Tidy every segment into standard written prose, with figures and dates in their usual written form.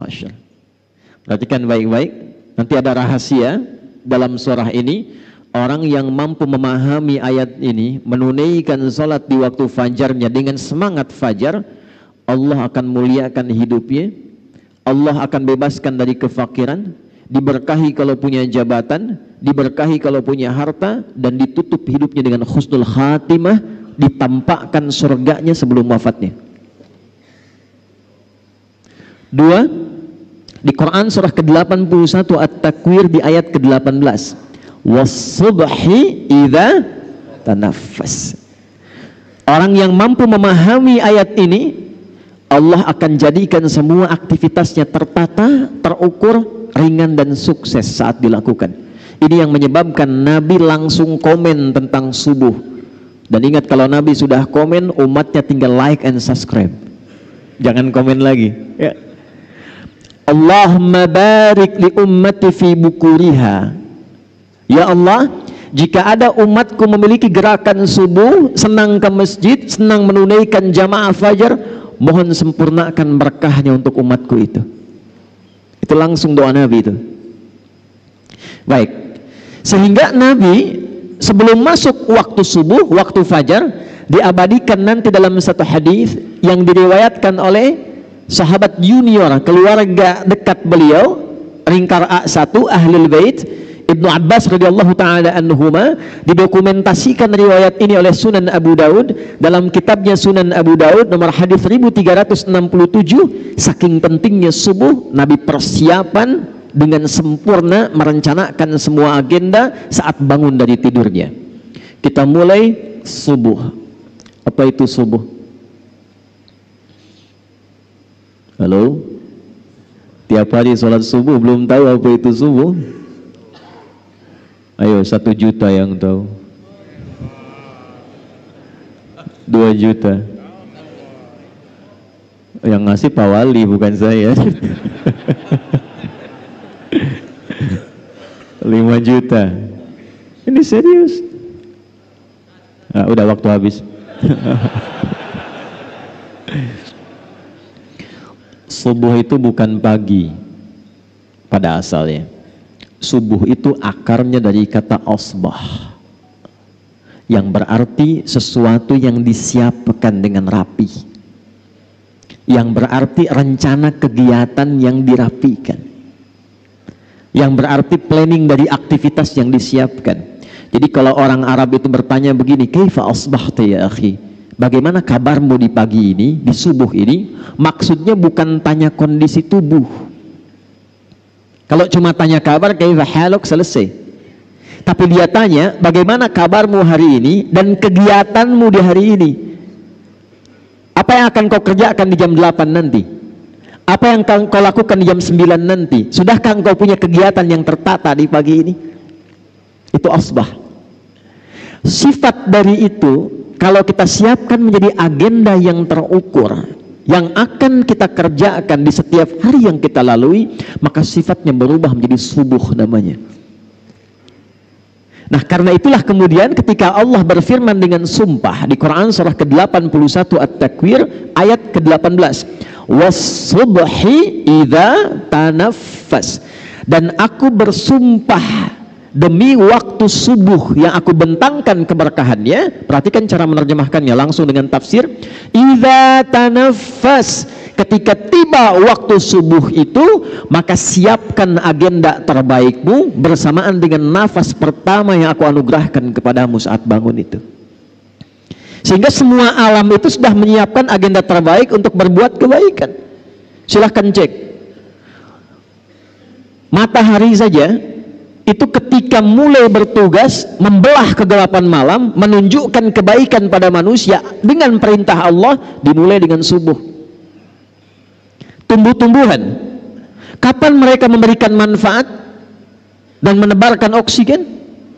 Masya Allah. Perhatikan baik-baik, nanti ada rahasia dalam surah ini. Orang yang mampu memahami ayat ini, menunaikan salat di waktu fajarnya dengan semangat fajar, Allah akan muliakan hidupnya, Allah akan bebaskan dari kefakiran, diberkahi kalau punya jabatan, diberkahi kalau punya harta, dan ditutup hidupnya dengan husnul khatimah, ditampakkan surganya sebelum wafatnya. Dua, di Quran surah ke-81 At-Takwir di ayat ke-18, was-subhi idza tanaffas. Orang yang mampu memahami ayat ini, Allah akan jadikan semua aktivitasnya tertata, terukur, ringan dan sukses saat dilakukan. Ini yang menyebabkan Nabi langsung komen tentang subuh. Dan ingat, kalau Nabi sudah komen, umatnya tinggal like and subscribe. Jangan komen lagi ya. Allahumma barik li ummati fi bukuriha. Ya Allah, jika ada umatku memiliki gerakan subuh, senang ke masjid, senang menunaikan jamaah fajar, mohon sempurnakan berkahnya untuk umatku itu. Itu langsung doa Nabi itu. Baik, sehingga Nabi sebelum masuk waktu subuh, waktu fajar, diabadikan nanti dalam satu hadis yang diriwayatkan oleh sahabat junior, keluarga dekat beliau, ringkar A1 Ahlul Bait, Ibnu Abbas radhiyallahu taala anhuma. Didokumentasikan riwayat ini oleh Sunan Abu Daud dalam kitabnya Sunan Abu Daud nomor hadis 1367. Saking pentingnya subuh, Nabi persiapan dengan sempurna, merencanakan semua agenda saat bangun dari tidurnya. Kita mulai subuh. Apa itu subuh? Halo? Tiap hari sholat subuh belum tahu apa itu subuh? Ayo, 1 juta yang tahu. 2 juta. Yang ngasih Pak Wali, bukan saya. 5 juta. Ini serius. Nah, udah waktu habis. Subuh itu bukan pagi pada asalnya. Subuh itu akarnya dari kata asbah, yang berarti sesuatu yang disiapkan dengan rapi, yang berarti rencana kegiatan yang dirapikan, yang berarti planning dari aktivitas yang disiapkan. Jadi kalau orang Arab itu bertanya begini, kaifa asbahta ya akhi, bagaimana kabarmu di pagi ini, di subuh ini, maksudnya bukan tanya kondisi tubuh. Kalau cuma tanya kabar, kaifa haluk, selesai. Tapi dia tanya, bagaimana kabarmu hari ini dan kegiatanmu di hari ini? Apa yang akan kau kerjakan di jam 8 nanti? Apa yang kau lakukan di jam 9 nanti? Sudahkah engkau punya kegiatan yang tertata di pagi ini? Itu asbah. Sifat dari itu, kalau kita siapkan menjadi agenda yang terukur, yang akan kita kerjakan di setiap hari yang kita lalui, maka sifatnya berubah menjadi subuh namanya. Nah, karena itulah kemudian ketika Allah berfirman dengan sumpah di Quran surah ke-81 At-Takwir ayat ke-18, was-subhi idza tanaffas, dan aku bersumpah demi waktu subuh yang aku bentangkan keberkahannya. Perhatikan cara menerjemahkannya langsung dengan tafsir. Idza tanaffas, ketika tiba waktu subuh itu, maka siapkan agenda terbaikmu bersamaan dengan nafas pertama yang aku anugerahkan kepadamu saat bangun itu. Sehingga semua alam itu sudah menyiapkan agenda terbaik untuk berbuat kebaikan. Silahkan cek matahari saja, itu ketika mulai bertugas membelah kegelapan malam, menunjukkan kebaikan pada manusia dengan perintah Allah, dimulai dengan subuh. Tumbuh-tumbuhan, kapan mereka memberikan manfaat dan menebarkan oksigen?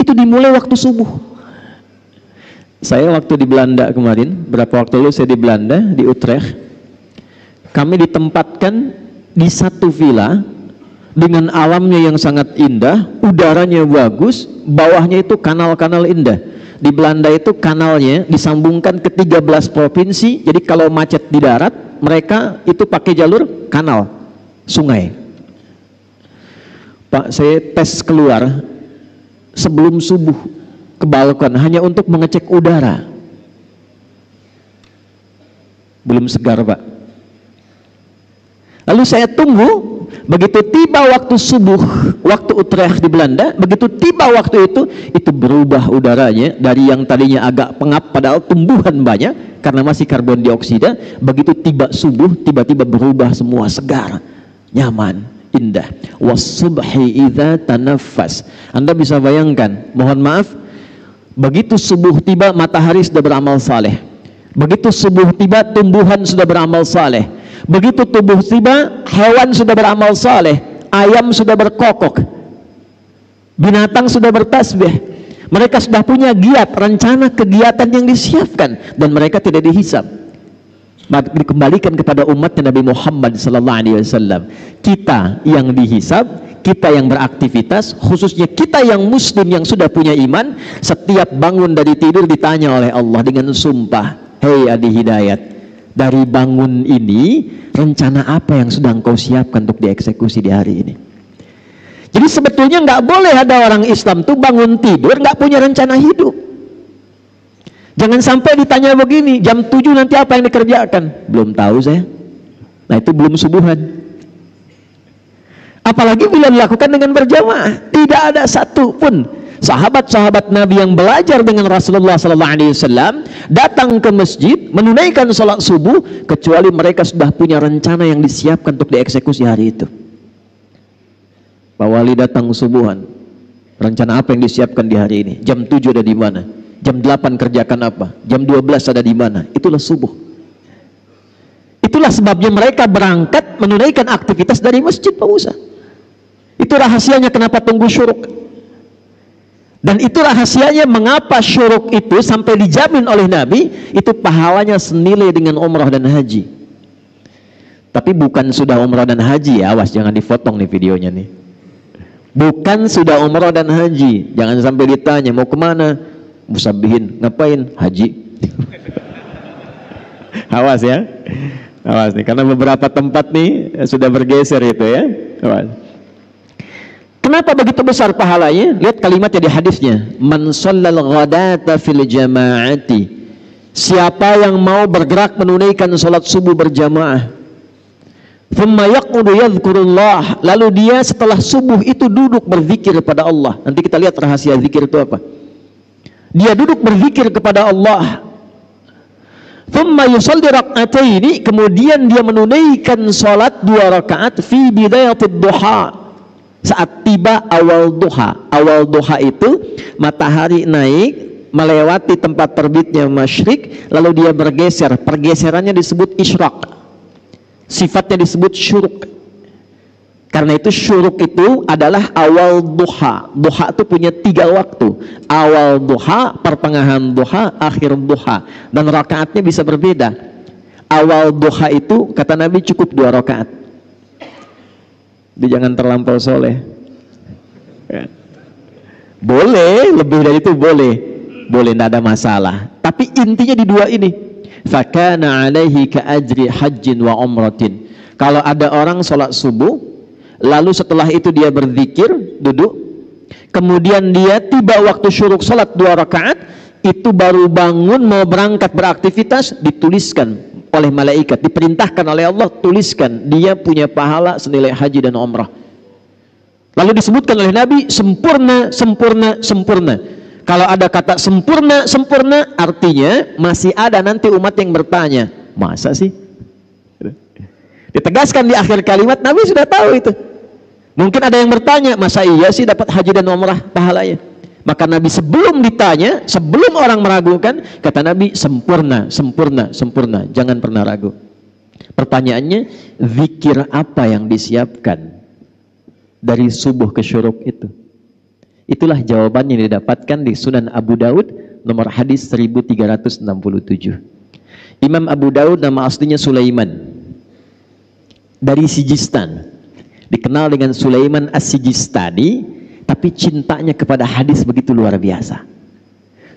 Itu dimulai waktu subuh. Saya waktu di Belanda kemarin, berapa waktu lalu saya di Belanda, di Utrecht, kami ditempatkan di satu villa dengan alamnya yang sangat indah, udaranya bagus, bawahnya itu kanal-kanal indah. Di Belanda itu kanalnya disambungkan ke 13 provinsi, jadi kalau macet di darat, mereka itu pakai jalur kanal. sungai. Pak, saya tes keluar sebelum subuh ke balkon hanya untuk mengecek udara. Belum segar, Pak. Lalu saya tunggu, begitu tiba waktu subuh, waktu Utrecht di Belanda, begitu tiba waktu itu berubah udaranya dari yang tadinya agak pengap padahal tumbuhan banyak karena masih karbon dioksida. Begitu tiba subuh, tiba-tiba berubah semua, segar, nyaman, indah. Was-subhi idza tanaffas. Anda bisa bayangkan, mohon maaf, begitu subuh tiba matahari sudah beramal saleh. Begitu subuh tiba tumbuhan sudah beramal saleh. Begitu tubuh tiba, hewan sudah beramal saleh, ayam sudah berkokok, binatang sudah bertasbih. Mereka sudah punya giat, rencana kegiatan yang disiapkan, dan mereka tidak dihisab. Dikembalikan kepada umatnya Nabi Muhammad SAW. Kita yang dihisab, kita yang beraktivitas, khususnya kita yang muslim yang sudah punya iman, setiap bangun dari tidur ditanya oleh Allah dengan sumpah, hei Adi Hidayat, dari bangun ini, rencana apa yang sudah engkau siapkan untuk dieksekusi di hari ini? Jadi sebetulnya nggak boleh ada orang Islam tuh bangun tidur nggak punya rencana hidup. Jangan sampai ditanya begini, jam 7 nanti apa yang dikerjakan? Belum tahu saya. Nah itu belum subuhan. Apalagi bila dilakukan dengan berjamaah, tidak ada satu pun sahabat-sahabat Nabi yang belajar dengan Rasulullah SAW datang ke masjid menunaikan salat subuh kecuali mereka sudah punya rencana yang disiapkan untuk dieksekusi hari itu. Pak Wali datang subuhan, rencana apa yang disiapkan di hari ini? Jam 7 ada di mana? Jam 8 kerjakan apa? Jam 12 ada di mana? Itulah subuh. Itulah sebabnya mereka berangkat menunaikan aktivitas dari masjid, Pak Musa. Itu rahasianya kenapa tunggu syuruk. Dan itu rahasianya mengapa syuruk itu sampai dijamin oleh Nabi, itu pahalanya senilai dengan umrah dan haji. Tapi bukan sudah umrah dan haji ya, awas jangan dipotong nih videonya nih. Bukan sudah umrah dan haji, jangan sampai ditanya mau kemana, musabihin, ngapain? Haji. Awas ya, awas nih, karena beberapa tempat nih sudah bergeser itu ya, awas. Kenapa begitu besar pahalanya? Lihat kalimatnya di hadisnya. Man shallal ghadata fil jama'ati. Siapa yang mau bergerak menunaikan salat subuh berjamaah. Thumma yaqudu yadhkurullah. Lalu dia setelah subuh itu duduk berzikir kepada Allah. Nanti kita lihat rahasia zikir itu apa. Dia duduk berzikir kepada Allah. Thumma yusalli rak'ataini. Kemudian dia menunaikan salat 2 rakaat fi bidayatid duha. Saat tiba awal duha. Awal duha itu matahari naik melewati tempat terbitnya masyrik, lalu dia bergeser. Pergeserannya disebut isyraq. Sifatnya disebut syuruk. Karena itu syuruk itu adalah awal duha. Duha itu punya 3 waktu. Awal duha, pertengahan duha, akhir duha. Dan rakaatnya bisa berbeda. Awal duha itu kata Nabi cukup 2 rakaat. Dia jangan terlampau soleh ya. Boleh lebih dari itu, boleh, tidak ada masalah, tapi intinya di 2 ini. Fakana alaihi ka ajri hajjin wa umratin. Kalau ada orang sholat subuh lalu setelah itu dia berzikir, duduk, kemudian dia tiba waktu syuruk sholat 2 rakaat, itu baru bangun mau berangkat beraktivitas, dituliskan oleh malaikat, diperintahkan oleh Allah, tuliskan dia punya pahala senilai haji dan umrah. Lalu disebutkan oleh Nabi sempurna, sempurna, sempurna. Kalau ada kata sempurna, sempurna, artinya masih ada nanti umat yang bertanya, masa sih? Ditegaskan di akhir kalimat, Nabi sudah tahu itu. Mungkin ada yang bertanya, masa iya sih dapat haji dan umrah pahalanya? Maka Nabi sebelum ditanya, sebelum orang meragukan, kata Nabi sempurna, sempurna, sempurna. Jangan pernah ragu. Pertanyaannya, zikir apa yang disiapkan dari subuh ke syuruk itu? Itulah jawaban yang didapatkan di Sunan Abu Daud nomor hadis 1367. Imam Abu Daud nama aslinya Sulaiman dari Sijistan, dikenal dengan Sulaiman As-Sijistani, tapi cintanya kepada hadis begitu luar biasa.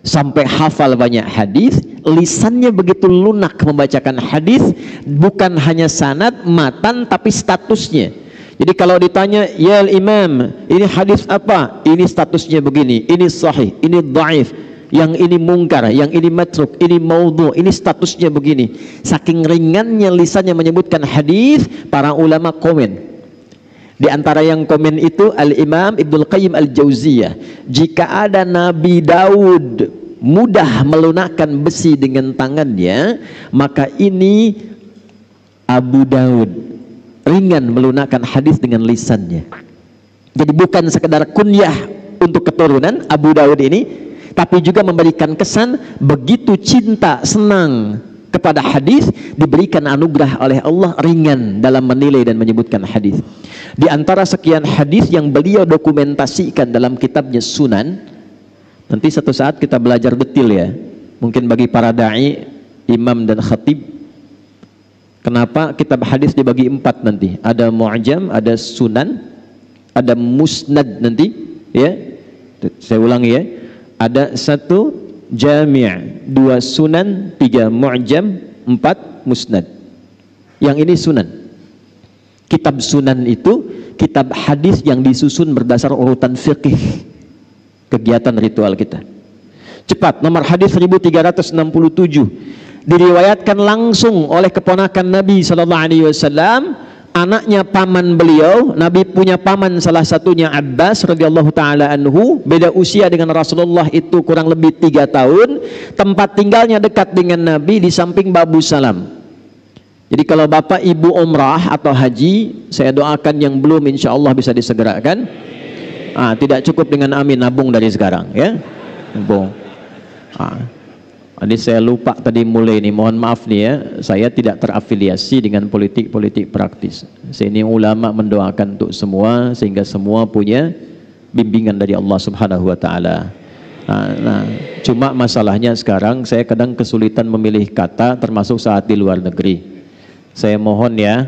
sampai hafal banyak hadis, lisannya begitu lunak membacakan hadis, bukan hanya sanad, matan, tapi statusnya. Jadi kalau ditanya, ya imam, ini hadis apa? Ini statusnya begini, ini sahih, ini dhaif, yang ini mungkar, yang ini matruk, ini maudhu, ini statusnya begini. Saking ringannya lisannya menyebutkan hadis, para ulama komen. Di antara yang komen itu Al-Imam Ibnul Qayyim Al-Jauziyah, jika ada Nabi Daud mudah melunakkan besi dengan tangannya, maka ini Abu Daud ringan melunakkan hadis dengan lisannya. Jadi bukan sekedar kunyah untuk keturunan Abu Daud ini, tapi juga memberikan kesan begitu cinta, senang kepada hadis, diberikan anugerah oleh Allah ringan dalam menilai dan menyebutkan hadis. Di antara sekian hadis yang beliau dokumentasikan dalam kitabnya Sunan, nanti satu saat kita belajar detail ya, mungkin bagi para da'i, imam dan khatib, kenapa kitab hadis dibagi 4 nanti, ada mu'jam, ada sunan, ada musnad nanti ya, saya ulangi ya, ada 1 jami', 2 sunan, 3 mu'jam, 4 musnad. Yang ini sunan. Kitab sunan itu kitab hadis yang disusun berdasar urutan fikih kegiatan ritual kita. Cepat, nomor hadis 1367 diriwayatkan langsung oleh keponakan Nabi SAW, anaknya paman beliau. Nabi punya paman, salah satunya Abbas radhiyallahu taala anhu, beda usia dengan Rasulullah itu kurang lebih 3 tahun. Tempat tinggalnya dekat dengan Nabi, di samping Babu Salam. Jadi kalau bapak ibu umrah atau haji, saya doakan yang belum insya Allah bisa disegerakan. Tidak cukup dengan amin, nabung dari sekarang ya, nabung. Jadi saya lupa tadi mulai nih, mohon maaf nih ya, saya tidak terafiliasi dengan politik praktis. Saya ini ulama mendoakan untuk semua, sehingga semua punya bimbingan dari Allah Subhanahu Wa Taala. Cuma masalahnya sekarang saya kadang kesulitan memilih kata, termasuk saat di luar negeri. Saya mohon ya,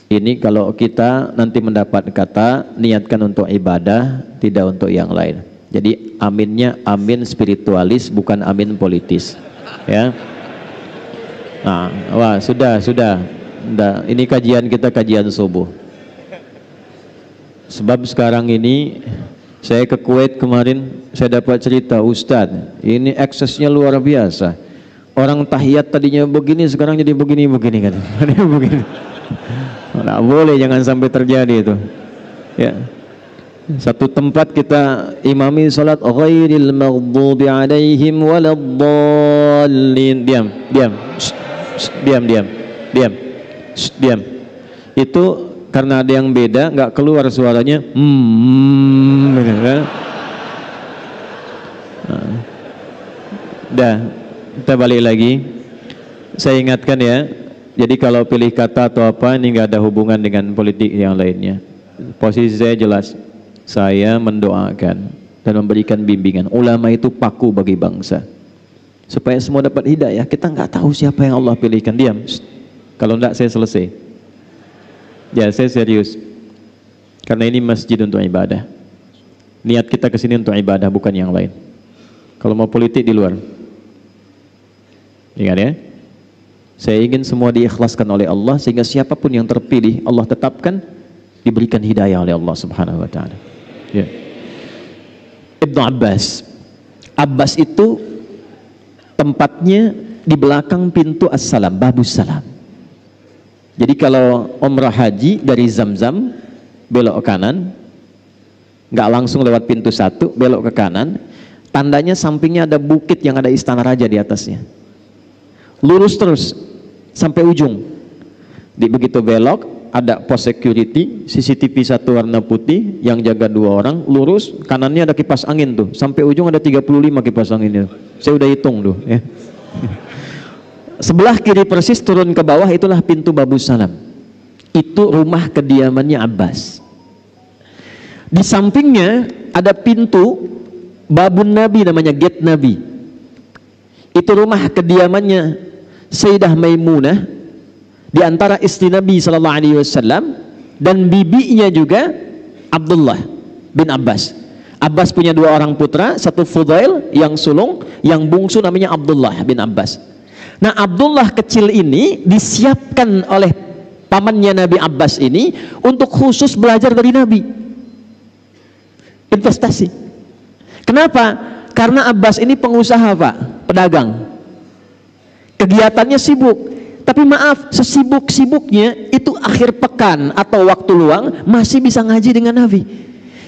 ini kalau kita nanti mendapat kata, niatkan untuk ibadah, tidak untuk yang lain. Jadi aminnya amin spiritualis, bukan amin politis ya. Wah sudah. Ini kajian kita, kajian subuh. Sebab sekarang ini saya ke Kuwait kemarin, saya dapat cerita, Ustadz, ini eksesnya luar biasa. Orang tahiyat tadinya begini, sekarang jadi begini kan. Begini. Nggak boleh, jangan sampai terjadi itu. Ya. Satu tempat kita imami salat ghairil maghdubi alaihim waladdallin. Diam. Itu karena ada yang beda, nggak keluar suaranya. Gitu kan. Kita balik lagi. Saya ingatkan ya, jadi kalau pilih kata atau apa, ini nggak ada hubungan dengan politik yang lainnya. Posisi saya jelas, saya mendoakan dan memberikan bimbingan. Ulama itu paku bagi bangsa, supaya semua dapat hidayah. Kita nggak tahu siapa yang Allah pilihkan. Diam. Kalau enggak saya selesai. Ya, saya serius. Karena ini masjid untuk ibadah. Niat kita kesini untuk ibadah, bukan yang lain. Kalau mau politik di luar. Ingat ya, saya ingin semua diikhlaskan oleh Allah, sehingga siapapun yang terpilih Allah tetapkan diberikan hidayah oleh Allah Subhanahu Wa Taala. Ya. Ibnu Abbas itu tempatnya di belakang pintu As-Salam, Babus Salam. Jadi kalau umrah haji dari Zamzam belok ke kanan, nggak langsung lewat pintu 1, belok ke kanan, tandanya sampingnya ada bukit yang ada istana raja di atasnya. Lurus terus sampai ujung. Begitu belok ada pos security, CCTV 1 warna putih yang jaga 2 orang. Lurus kanannya ada kipas angin tuh, sampai ujung ada 35 kipas angin itu. Saya udah hitung tuh ya. Sebelah kiri persis turun ke bawah, itulah pintu Babus Salam. Itu rumah kediamannya Abbas. Di sampingnya ada pintu Babun Nabi, namanya Gate Nabi. Itu rumah kediamannya Sayyidah Maimunah, di antara istri Nabi sallallahu alaihi wasallam, dan bibinya juga Abdullah bin Abbas. Abbas punya 2 orang putra, satu Fudail yang sulung, yang bungsu namanya Abdullah bin Abbas. Nah, Abdullah kecil ini disiapkan oleh pamannya Nabi Abbas ini untuk khusus belajar dari Nabi. Investasi. Kenapa? Karena Abbas ini pengusaha, Pak, pedagang. Kegiatannya sibuk. Tapi maaf, sesibuk-sibuknya itu akhir pekan atau waktu luang masih bisa ngaji dengan Nabi.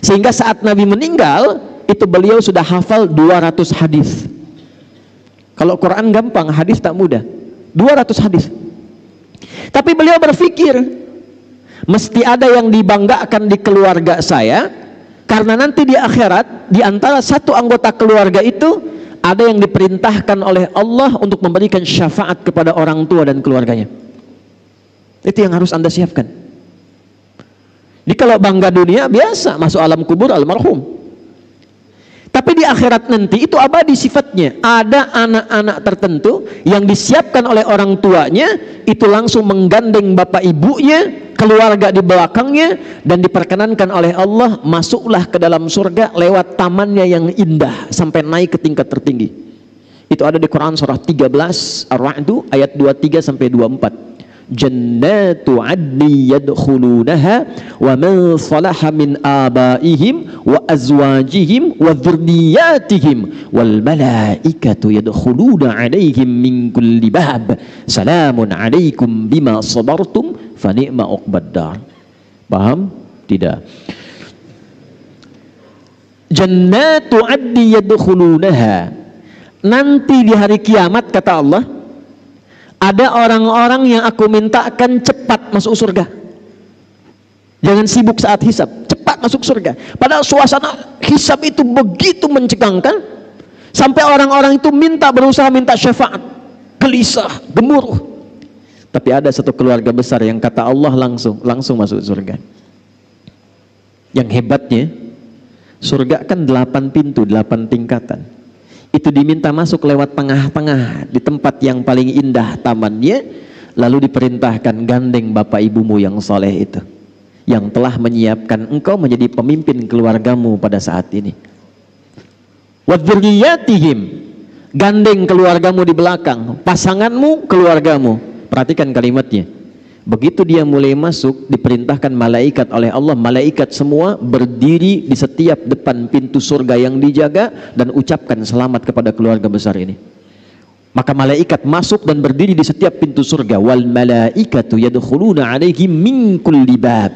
Sehingga saat Nabi meninggal, itu beliau sudah hafal 200 hadis. Kalau Quran gampang, hadis tak mudah. 200 hadis. Tapi beliau berpikir, mesti ada yang dibanggakan di keluarga saya, karena nanti di akhirat, di antara satu anggota keluarga itu, ada yang diperintahkan oleh Allah untuk memberikan syafaat kepada orang tua dan keluarganya. Itu yang harus Anda siapkan. Jadi kalau bangga dunia biasa, masuk alam kubur almarhum. Tapi di akhirat nanti itu abadi sifatnya. Ada anak-anak tertentu yang disiapkan oleh orang tuanya, itu langsung menggandeng bapak ibunya, keluarga di belakangnya, dan diperkenankan oleh Allah masuklah ke dalam surga lewat tamannya yang indah sampai naik ke tingkat tertinggi. Itu ada di Quran surah 13 Ar-Ra'd ayat 23 sampai 24. Jannatu adni yadkhulunaha wa man salaha min abaihim wa azwajihim wa dhurriyyatihim wal malaikatu yadkhuluna alaihim min kulli bab salamun alaikum bima sabartum fa ni'ma uqbaddar. Paham? Tidak. Jannatu adni yadkhulunaha, nanti di hari kiamat kata Allah, ada orang-orang yang aku mintakan cepat masuk surga. Jangan sibuk saat hisab, cepat masuk surga. Padahal suasana hisab itu begitu mencegangkan, sampai orang-orang itu berusaha minta syafaat, gelisah, gemuruh. Tapi ada satu keluarga besar yang kata Allah langsung masuk surga. Yang hebatnya, surga kan 8 pintu, 8 tingkatan. Itu diminta masuk lewat tengah-tengah, di tempat yang paling indah tamannya, lalu diperintahkan gandeng bapak ibumu yang soleh itu, yang telah menyiapkan engkau menjadi pemimpin keluargamu pada saat ini. Wa dzurriyyatihim, gandeng keluargamu di belakang, pasanganmu, keluargamu. Perhatikan kalimatnya. Begitu dia mulai masuk, diperintahkan malaikat oleh Allah, malaikat semua berdiri di setiap depan pintu surga yang dijaga dan ucapkan selamat kepada keluarga besar ini. Maka malaikat masuk dan berdiri di setiap pintu surga. Wal malaikatu yadkhuluna alaihim min kulli bab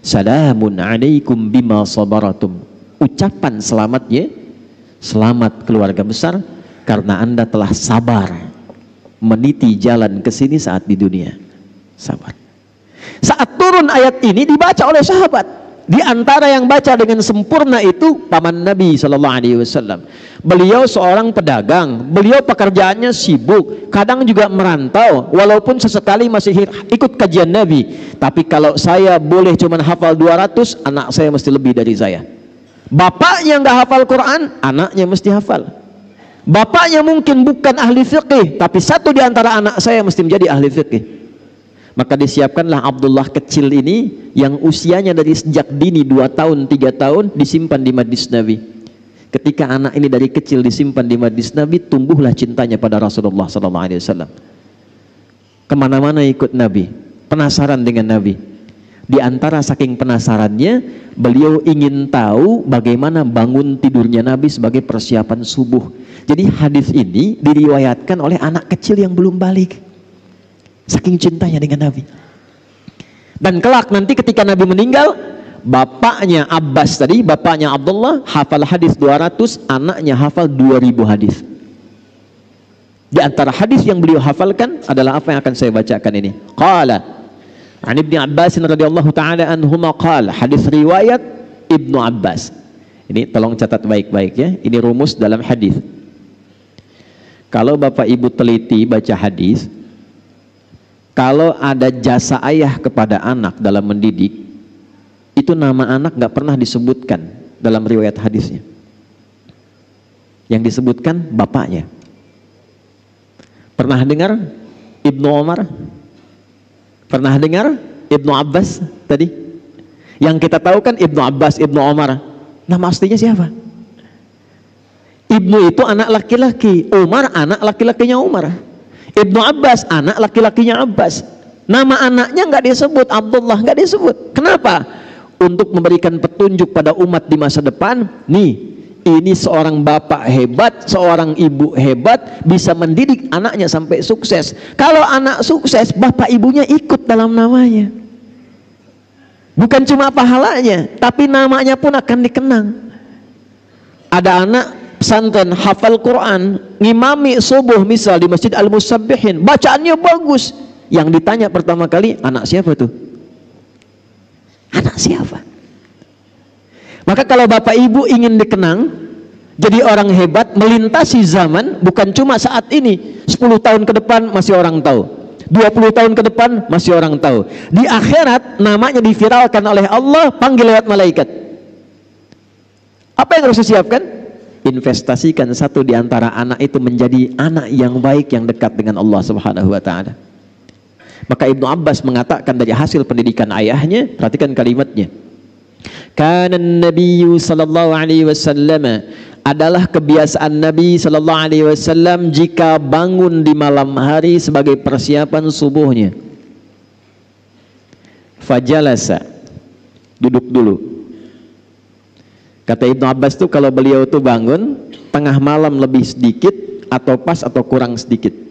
salamun alaikum bima sabaratum. Ucapan selamatnya, selamat keluarga besar karena Anda telah sabar meniti jalan ke sini saat di dunia. Sabar. Saat turun ayat ini dibaca oleh sahabat. Di antara yang baca dengan sempurna itu paman Nabi Sallallahu Alaihi Wasallam. Beliau seorang pedagang. Beliau pekerjaannya sibuk. Kadang juga merantau. Walaupun sesekali masih ikut kajian Nabi. Tapi kalau saya boleh cuman hafal 200, anak saya mesti lebih dari saya. Bapaknya nggak hafal Quran, anaknya mesti hafal. Bapaknya mungkin bukan ahli fiqih, tapi satu di antara anak saya mesti menjadi ahli fiqih. Maka disiapkanlah Abdullah kecil ini yang usianya dari sejak dini 2 tahun, 3 tahun disimpan di majlis Nabi. Ketika anak ini dari kecil disimpan di majlis Nabi, tumbuhlah cintanya pada Rasulullah SAW. Kemana-mana ikut Nabi, penasaran dengan Nabi. Di antara saking penasarannya, beliau ingin tahu bagaimana bangun tidurnya Nabi sebagai persiapan subuh. Jadi hadis ini diriwayatkan oleh anak kecil yang belum balik. Saking cintanya dengan Nabi. Dan kelak nanti ketika Nabi meninggal, bapaknya Abbas tadi, bapaknya Abdullah hafal hadis 200, anaknya hafal 2000 hadis. Di antara hadis yang beliau hafalkan adalah apa yang akan saya bacakan ini. Qala an Ibnu Abbas radhiyallahu taala anhuma qala, hadis riwayat Ibnu Abbas. Ini tolong catat baik-baik ya. Ini rumus dalam hadis. Kalau Bapak Ibu teliti baca hadis, kalau ada jasa ayah kepada anak dalam mendidik, itu nama anak nggak pernah disebutkan dalam riwayat hadisnya. Yang disebutkan bapaknya. Pernah dengar Ibnu Umar? Pernah dengar Ibnu Abbas tadi? Yang kita tahu kan Ibnu Abbas, Ibnu Umar. Nama aslinya siapa? Ibnu itu anak laki-laki, Umar anak laki-lakinya Umar. Ibnu Abbas anak laki-lakinya Abbas. Nama anaknya nggak disebut, Abdullah nggak disebut. Kenapa? Untuk memberikan petunjuk pada umat di masa depan. Nih, ini seorang bapak hebat, seorang ibu hebat, bisa mendidik anaknya sampai sukses. Kalau anak sukses, bapak ibunya ikut dalam namanya. Bukan cuma pahalanya, tapi namanya pun akan dikenang. Ada anak pesantren hafal Quran, ngimami subuh misal di Masjid Al-Musabbihin, bacaannya bagus. Yang ditanya pertama kali, anak siapa tuh? Anak siapa? Maka kalau bapak ibu ingin dikenang, jadi orang hebat, melintasi zaman, bukan cuma saat ini, 10 tahun ke depan masih orang tahu, 20 tahun ke depan masih orang tahu. Di akhirat namanya diviralkan oleh Allah, panggil lewat malaikat. Apa yang harus disiapkan? Investasikan satu di antara anak itu menjadi anak yang baik, yang dekat dengan Allah Subhanahu wa ta'ala. Maka Ibnu Abbas mengatakan dari hasil pendidikan ayahnya, perhatikan kalimatnya. Kana Nabiyyu sallallahu alaihi wasallam, adalah kebiasaan Nabi sallallahu alaihi wasallam jika bangun di malam hari sebagai persiapan subuhnya. Fajalasa, duduk dulu. Kata Ibnu Abbas tuh kalau beliau tuh bangun tengah malam lebih sedikit atau pas atau kurang sedikit.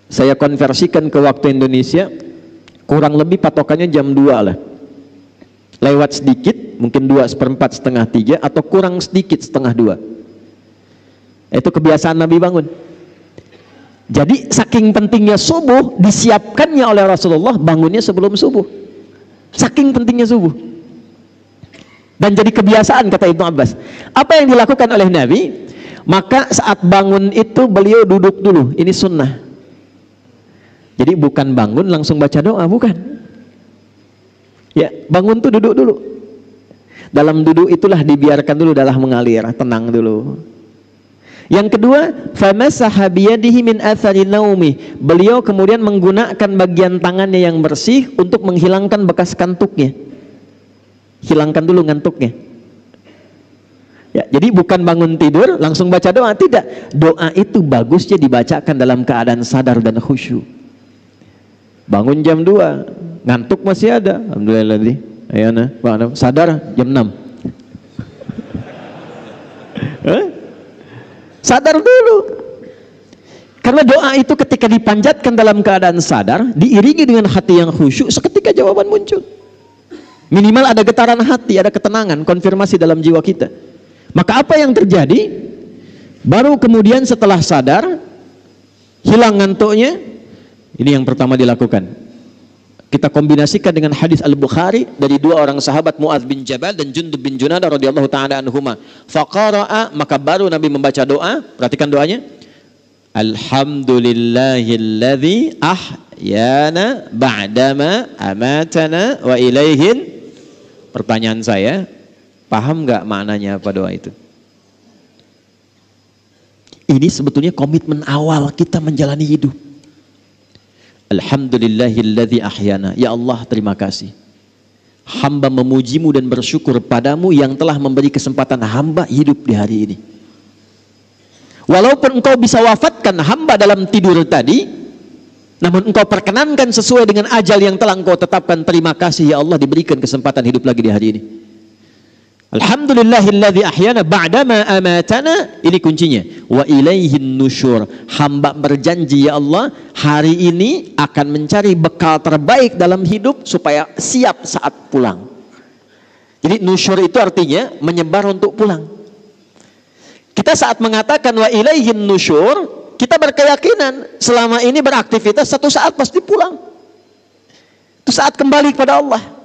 Saya konversikan ke waktu Indonesia, kurang lebih patokannya jam 2 lah. Lewat sedikit, mungkin 2/4, setengah 3, atau kurang sedikit setengah 2. Itu kebiasaan Nabi bangun. Jadi saking pentingnya subuh, disiapkannya oleh Rasulullah bangunnya sebelum subuh. Saking pentingnya subuh. Dan jadi kebiasaan, kata Ibnu Abbas. Apa yang dilakukan oleh Nabi? Maka saat bangun itu beliau duduk dulu. Ini sunnah. Jadi bukan bangun langsung baca doa, bukan. Ya, bangun tuh duduk dulu. Dalam duduk itulah dibiarkan dulu darah mengalir, tenang dulu. Yang kedua, famasaha biyadihi min athari naumi. Beliau kemudian menggunakan bagian tangannya yang bersih untuk menghilangkan bekas kantuknya. Hilangkan dulu ngantuknya. Ya, jadi bukan bangun tidur langsung baca doa, tidak. Doa itu bagusnya dibacakan dalam keadaan sadar dan khusyuk. Bangun jam 2, ngantuk masih ada. Alhamdulillah nih. Ayana, sadar jam 6. Sadar dulu. Karena doa itu ketika dipanjatkan dalam keadaan sadar, diiringi dengan hati yang khusyuk, seketika jawaban muncul. Minimal ada getaran hati, ada ketenangan, konfirmasi dalam jiwa kita. Maka apa yang terjadi? Baru kemudian setelah sadar, hilang ngantuknya. Ini yang pertama dilakukan. Kita kombinasikan dengan hadis Al-Bukhari dari dua orang sahabat, Mu'adz bin Jabal dan Jundub bin Junadah radhiyallahu ta'ala anhuma. Faqara'a, maka baru Nabi membaca doa. Perhatikan doanya. Alhamdulillahilladzi ahyana ba'dama amatana wa ilaihin. Pertanyaan saya, paham nggak maknanya apa doa itu? Ini sebetulnya komitmen awal kita menjalani hidup. Alhamdulillahilladzi ahyana. Ya Allah, terima kasih. Hamba memujimu dan bersyukur padamu yang telah memberi kesempatan hamba hidup di hari ini. Walaupun engkau bisa wafatkan hamba dalam tidur tadi, namun engkau perkenankan sesuai dengan ajal yang telah engkau tetapkan. Terima kasih ya Allah, diberikan kesempatan hidup lagi di hari ini. Alhamdulillahilladzi ahyana ba'dama amatana. Ini kuncinya. Wa ilaihin nusyur. Hamba berjanji ya Allah, hari ini akan mencari bekal terbaik dalam hidup supaya siap saat pulang. Jadi nusyur itu artinya menyebar untuk pulang. Kita saat mengatakan wa ilaihin nusyur, kita berkeyakinan selama ini beraktivitas, satu saat pasti pulang. Itu saat kembali kepada Allah.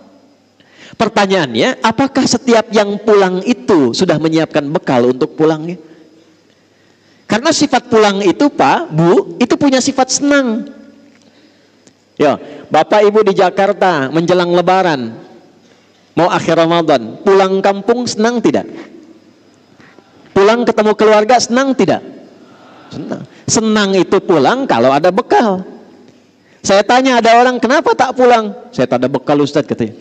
Pertanyaannya, apakah setiap yang pulang itu sudah menyiapkan bekal untuk pulangnya? Karena sifat pulang itu, Pak, Bu, itu punya sifat senang. Ya, Bapak Ibu di Jakarta menjelang Lebaran, mau akhir Ramadan, pulang kampung senang tidak? Pulang ketemu keluarga senang tidak? Senang. Senang itu pulang kalau ada bekal. Saya tanya ada orang, kenapa tak pulang? Saya tak ada bekal Ustadz, katanya.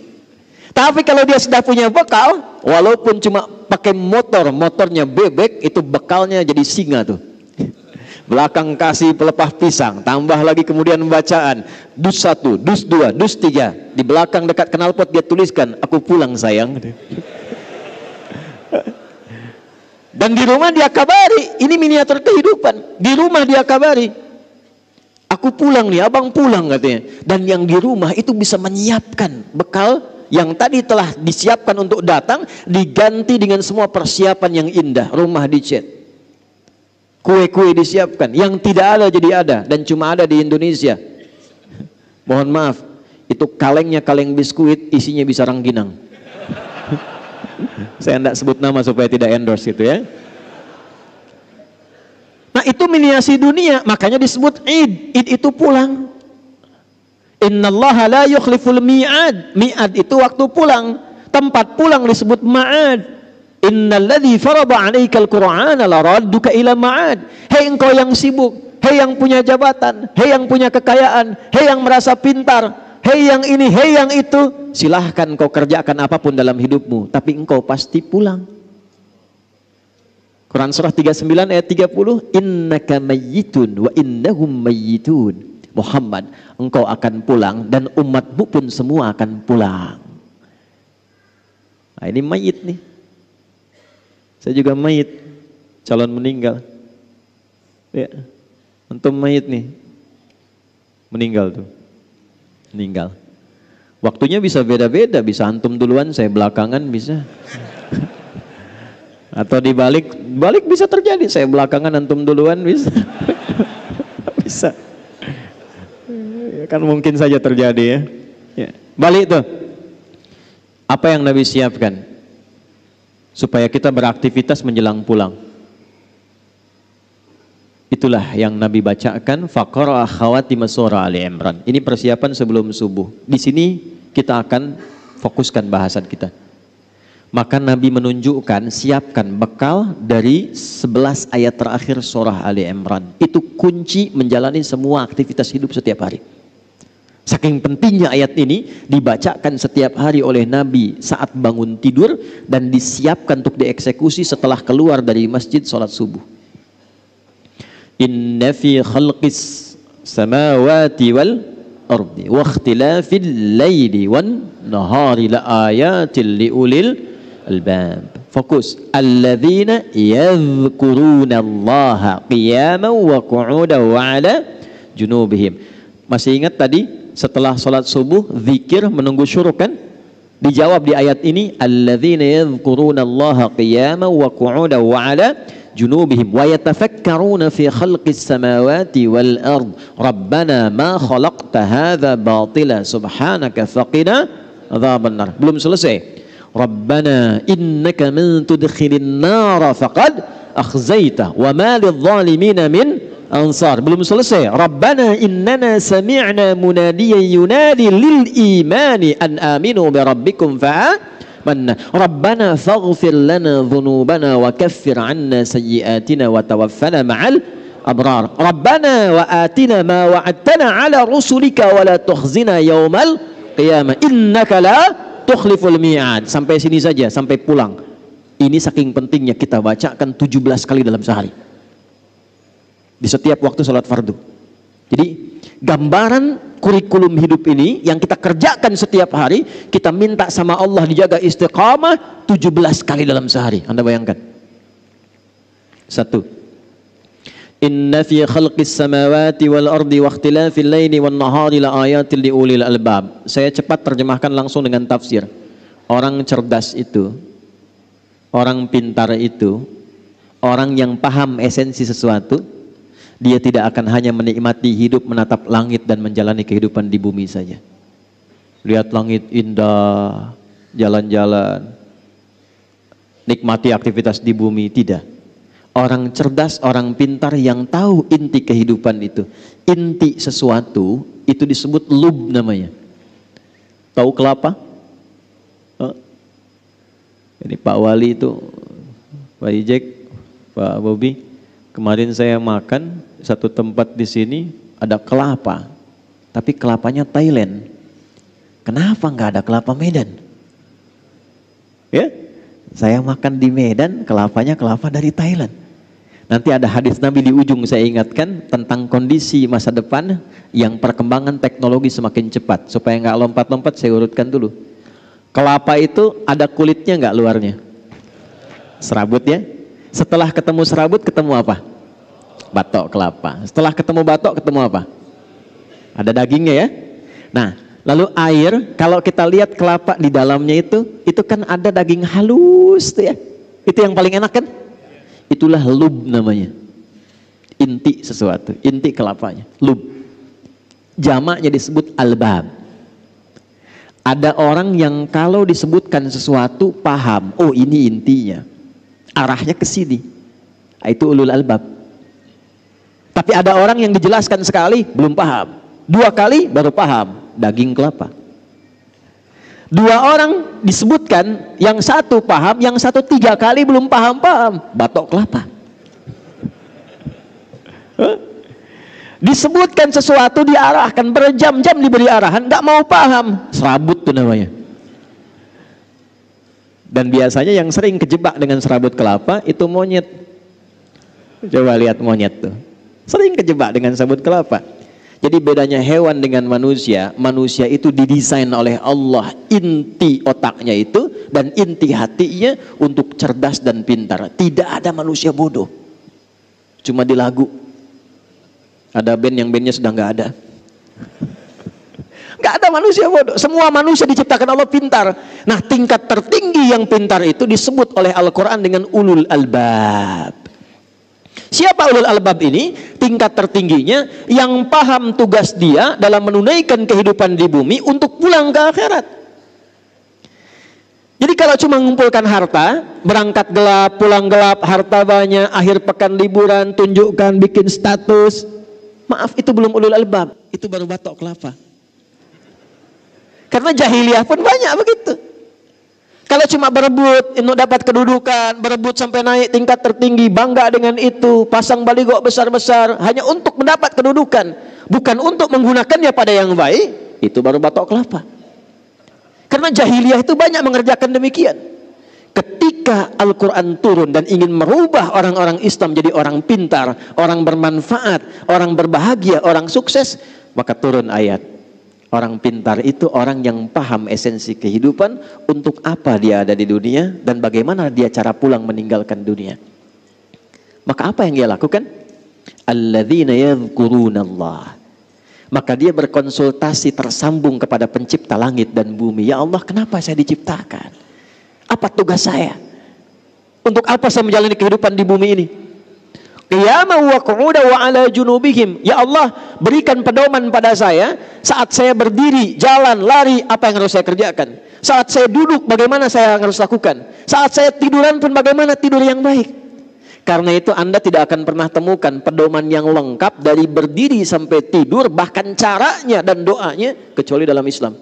Tapi kalau dia sudah punya bekal, walaupun cuma pakai motornya bebek, itu bekalnya jadi singa tuh. Belakang kasih pelepah pisang, tambah lagi kemudian bacaan dus 1, dus 2, dus 3. Di belakang dekat knalpot dia tuliskan, aku pulang sayang. Dan di rumah dia kabari, ini miniatur kehidupan. Di rumah dia kabari, aku pulang nih, abang pulang katanya. Dan yang di rumah itu bisa menyiapkan bekal yang tadi telah disiapkan untuk datang, diganti dengan semua persiapan yang indah. Rumah dicat, kue-kue disiapkan, yang tidak ada jadi ada, dan cuma ada di Indonesia. Mohon maaf, itu kalengnya kaleng biskuit, isinya bisa rangginang. Saya tidak sebut nama supaya tidak endorse gitu ya. Nah itu miniasi dunia, makanya disebut Id. Id itu pulang. Innallaha la yukhliful mi'ad. Mi'ad itu waktu pulang. Tempat pulang disebut ma'ad. Innalladzi farada 'alaikal Qur'ana laradduka ila ma'ad. Hei engkau yang sibuk, hei yang punya jabatan, hei yang punya kekayaan, hei yang merasa pintar, hei yang ini, hei yang itu, silahkan kau kerjakan apapun dalam hidupmu, tapi engkau pasti pulang. Quran surah 39 ayat 30, innaka mayyitun wa innahum mayyitun. Muhammad, engkau akan pulang dan umatmu pun semua akan pulang. Nah, ini mayit nih. Saya juga mayit, calon meninggal. Ya, antum mayit nih, meninggal tuh, meninggal. Waktunya bisa beda-beda, bisa antum duluan, saya belakangan bisa. Atau dibalik bisa terjadi, saya belakangan antum duluan bisa. Bisa. Ya, kan mungkin saja terjadi ya. Ya. Balik tuh. Apa yang Nabi siapkan supaya kita beraktivitas menjelang pulang? Itulah yang Nabi bacakan, faqara khawatim surah Ali Imran. Ini persiapan sebelum subuh. Di sini kita akan fokuskan bahasan kita. Maka Nabi menunjukkan, siapkan bekal dari 11 ayat terakhir surah Ali Imran. Itu kunci menjalani semua aktivitas hidup setiap hari. Saking pentingnya ayat ini dibacakan setiap hari oleh Nabi saat bangun tidur dan disiapkan untuk dieksekusi setelah keluar dari masjid sholat subuh. Inna fi khalqis samawati wal ardi wa ikhtilafil laili wan nahari la ayatil liulil albab. Fokus. Alladzina yadhkuruna Allaha qiyaman wa qu'udan wa ala junubihim. Masih ingat tadi setelah sholat subuh zikir menunggu syuruk kan? Dijawab di ayat ini, alladzina yadhkuruna Allaha qiyaman wa qu'udan wa ala junubihim wa yatafakkaruna fi khalqis samawati wal ard rabbana ma khalaqta hadza batila subhanaka faqina adzaban nar. Belum selesai. Rabbana innaka man tudkhilin nar faqad akhzaita wa ma lidh-dhalimina min ansar. Belum selesai. Rabbana innana sami'na munadiyan yunadi lil imani an aminu bi rabbikum fa'amanna. Rabbana faghfir lana dhunubana wa kaffir 'anna sayyi'atina wa tawaffana ma'al abrar. Rabbana wa atina ma wa'adtana 'ala rusulika wa la tukhzina yaumal qiyamah innaka la tukhliful mi'ad. Sampai sini saja, sampai pulang. Ini saking pentingnya kita bacakan 17 kali dalam sehari. Di setiap waktu sholat fardu. Jadi gambaran kurikulum hidup ini yang kita kerjakan setiap hari, kita minta sama Allah dijaga istiqamah 17 kali dalam sehari. Anda bayangkan. 1. Inna fi khalqis samawati wal ardi wa ikhtilafil laili wan nahari la ayatil liulil albab. Saya cepat terjemahkan langsung dengan tafsir. Orang cerdas itu, orang pintar itu, orang yang paham esensi sesuatu, dia tidak akan hanya menikmati hidup, menatap langit dan menjalani kehidupan di bumi saja. Lihat langit indah, jalan-jalan, nikmati aktivitas di bumi, tidak. Orang cerdas, orang pintar yang tahu inti kehidupan itu. Inti sesuatu itu disebut lub namanya. Tahu kelapa? Oh. Ini Pak Wali itu, Pak Ijek, Pak Bobi. Kemarin saya makan satu tempat di sini ada kelapa, tapi kelapanya Thailand. Kenapa nggak ada kelapa Medan? Ya, saya makan di Medan, kelapanya kelapa dari Thailand. Nanti ada hadis Nabi di ujung saya ingatkan tentang kondisi masa depan yang perkembangan teknologi semakin cepat. Supaya nggak lompat-lompat, saya urutkan dulu. Kelapa itu ada kulitnya nggak luarnya? Serabut ya. Setelah ketemu serabut, ketemu apa? Batok kelapa. Setelah ketemu batok, ketemu apa? Ada dagingnya ya. Nah, lalu air, kalau kita lihat kelapa di dalamnya itu kan ada daging halus tuh ya. Itu yang paling enak kan? Itulah lub namanya. Inti sesuatu, inti kelapanya, lub. Jamaknya disebut albab. Ada orang yang kalau disebutkan sesuatu paham, oh ini intinya. Arahnya ke sini. Itu ulul albab. Tapi ada orang yang dijelaskan sekali belum paham. 2 kali baru paham, daging kelapa. 2 orang disebutkan, yang satu paham, yang satu 3 kali belum paham-paham, batok kelapa. Disebutkan sesuatu diarahkan, berjam-jam diberi arahan, nggak mau paham, serabut tuh namanya. Dan biasanya yang sering kejebak dengan serabut kelapa itu monyet. Coba lihat monyet tuh, sering kejebak dengan serabut kelapa. Jadi bedanya hewan dengan manusia, manusia itu didesain oleh Allah inti otaknya itu dan inti hatinya untuk cerdas dan pintar. Tidak ada manusia bodoh. Cuma di lagu. Ada band yang bandnya sudah nggak ada. Nggak ada manusia bodoh. Semua manusia diciptakan Allah pintar. Nah, tingkat tertinggi yang pintar itu disebut oleh Al-Quran dengan ulul albab. Siapa ulul albab ini? Tingkat tertingginya yang paham tugas dia dalam menunaikan kehidupan di bumi untuk pulang ke akhirat. Jadi kalau cuma mengumpulkan harta, berangkat gelap, pulang gelap, harta banyak, akhir pekan liburan, tunjukkan, bikin status, maaf, itu belum ulul albab, itu baru batok kelapa. Karena jahiliyah pun banyak begitu. Kalau cuma berebut, untuk dapat kedudukan, berebut sampai naik tingkat tertinggi, bangga dengan itu, pasang baligo besar-besar, hanya untuk mendapat kedudukan, bukan untuk menggunakannya pada yang baik, itu baru batok kelapa. Karena jahiliyah itu banyak mengerjakan demikian. Ketika Al-Quran turun dan ingin merubah orang-orang Islam jadi orang pintar, orang bermanfaat, orang berbahagia, orang sukses, maka turun ayat. Orang pintar itu orang yang paham esensi kehidupan, untuk apa dia ada di dunia dan bagaimana dia cara pulang meninggalkan dunia. Maka apa yang dia lakukan? Alladzina yadhkurunallah. Maka dia berkonsultasi tersambung kepada pencipta langit dan bumi. Ya Allah, kenapa saya diciptakan? Apa tugas saya? Untuk apa saya menjalani kehidupan di bumi ini? Qiyaman wa qu'udan wa ala junubihim. Ya Allah, berikan pedoman pada saya saat saya berdiri, jalan, lari, apa yang harus saya kerjakan. Saat saya duduk, bagaimana saya harus lakukan. Saat saya tiduran pun bagaimana tidur yang baik. Karena itu Anda tidak akan pernah temukan pedoman yang lengkap dari berdiri sampai tidur, bahkan caranya dan doanya, kecuali dalam Islam.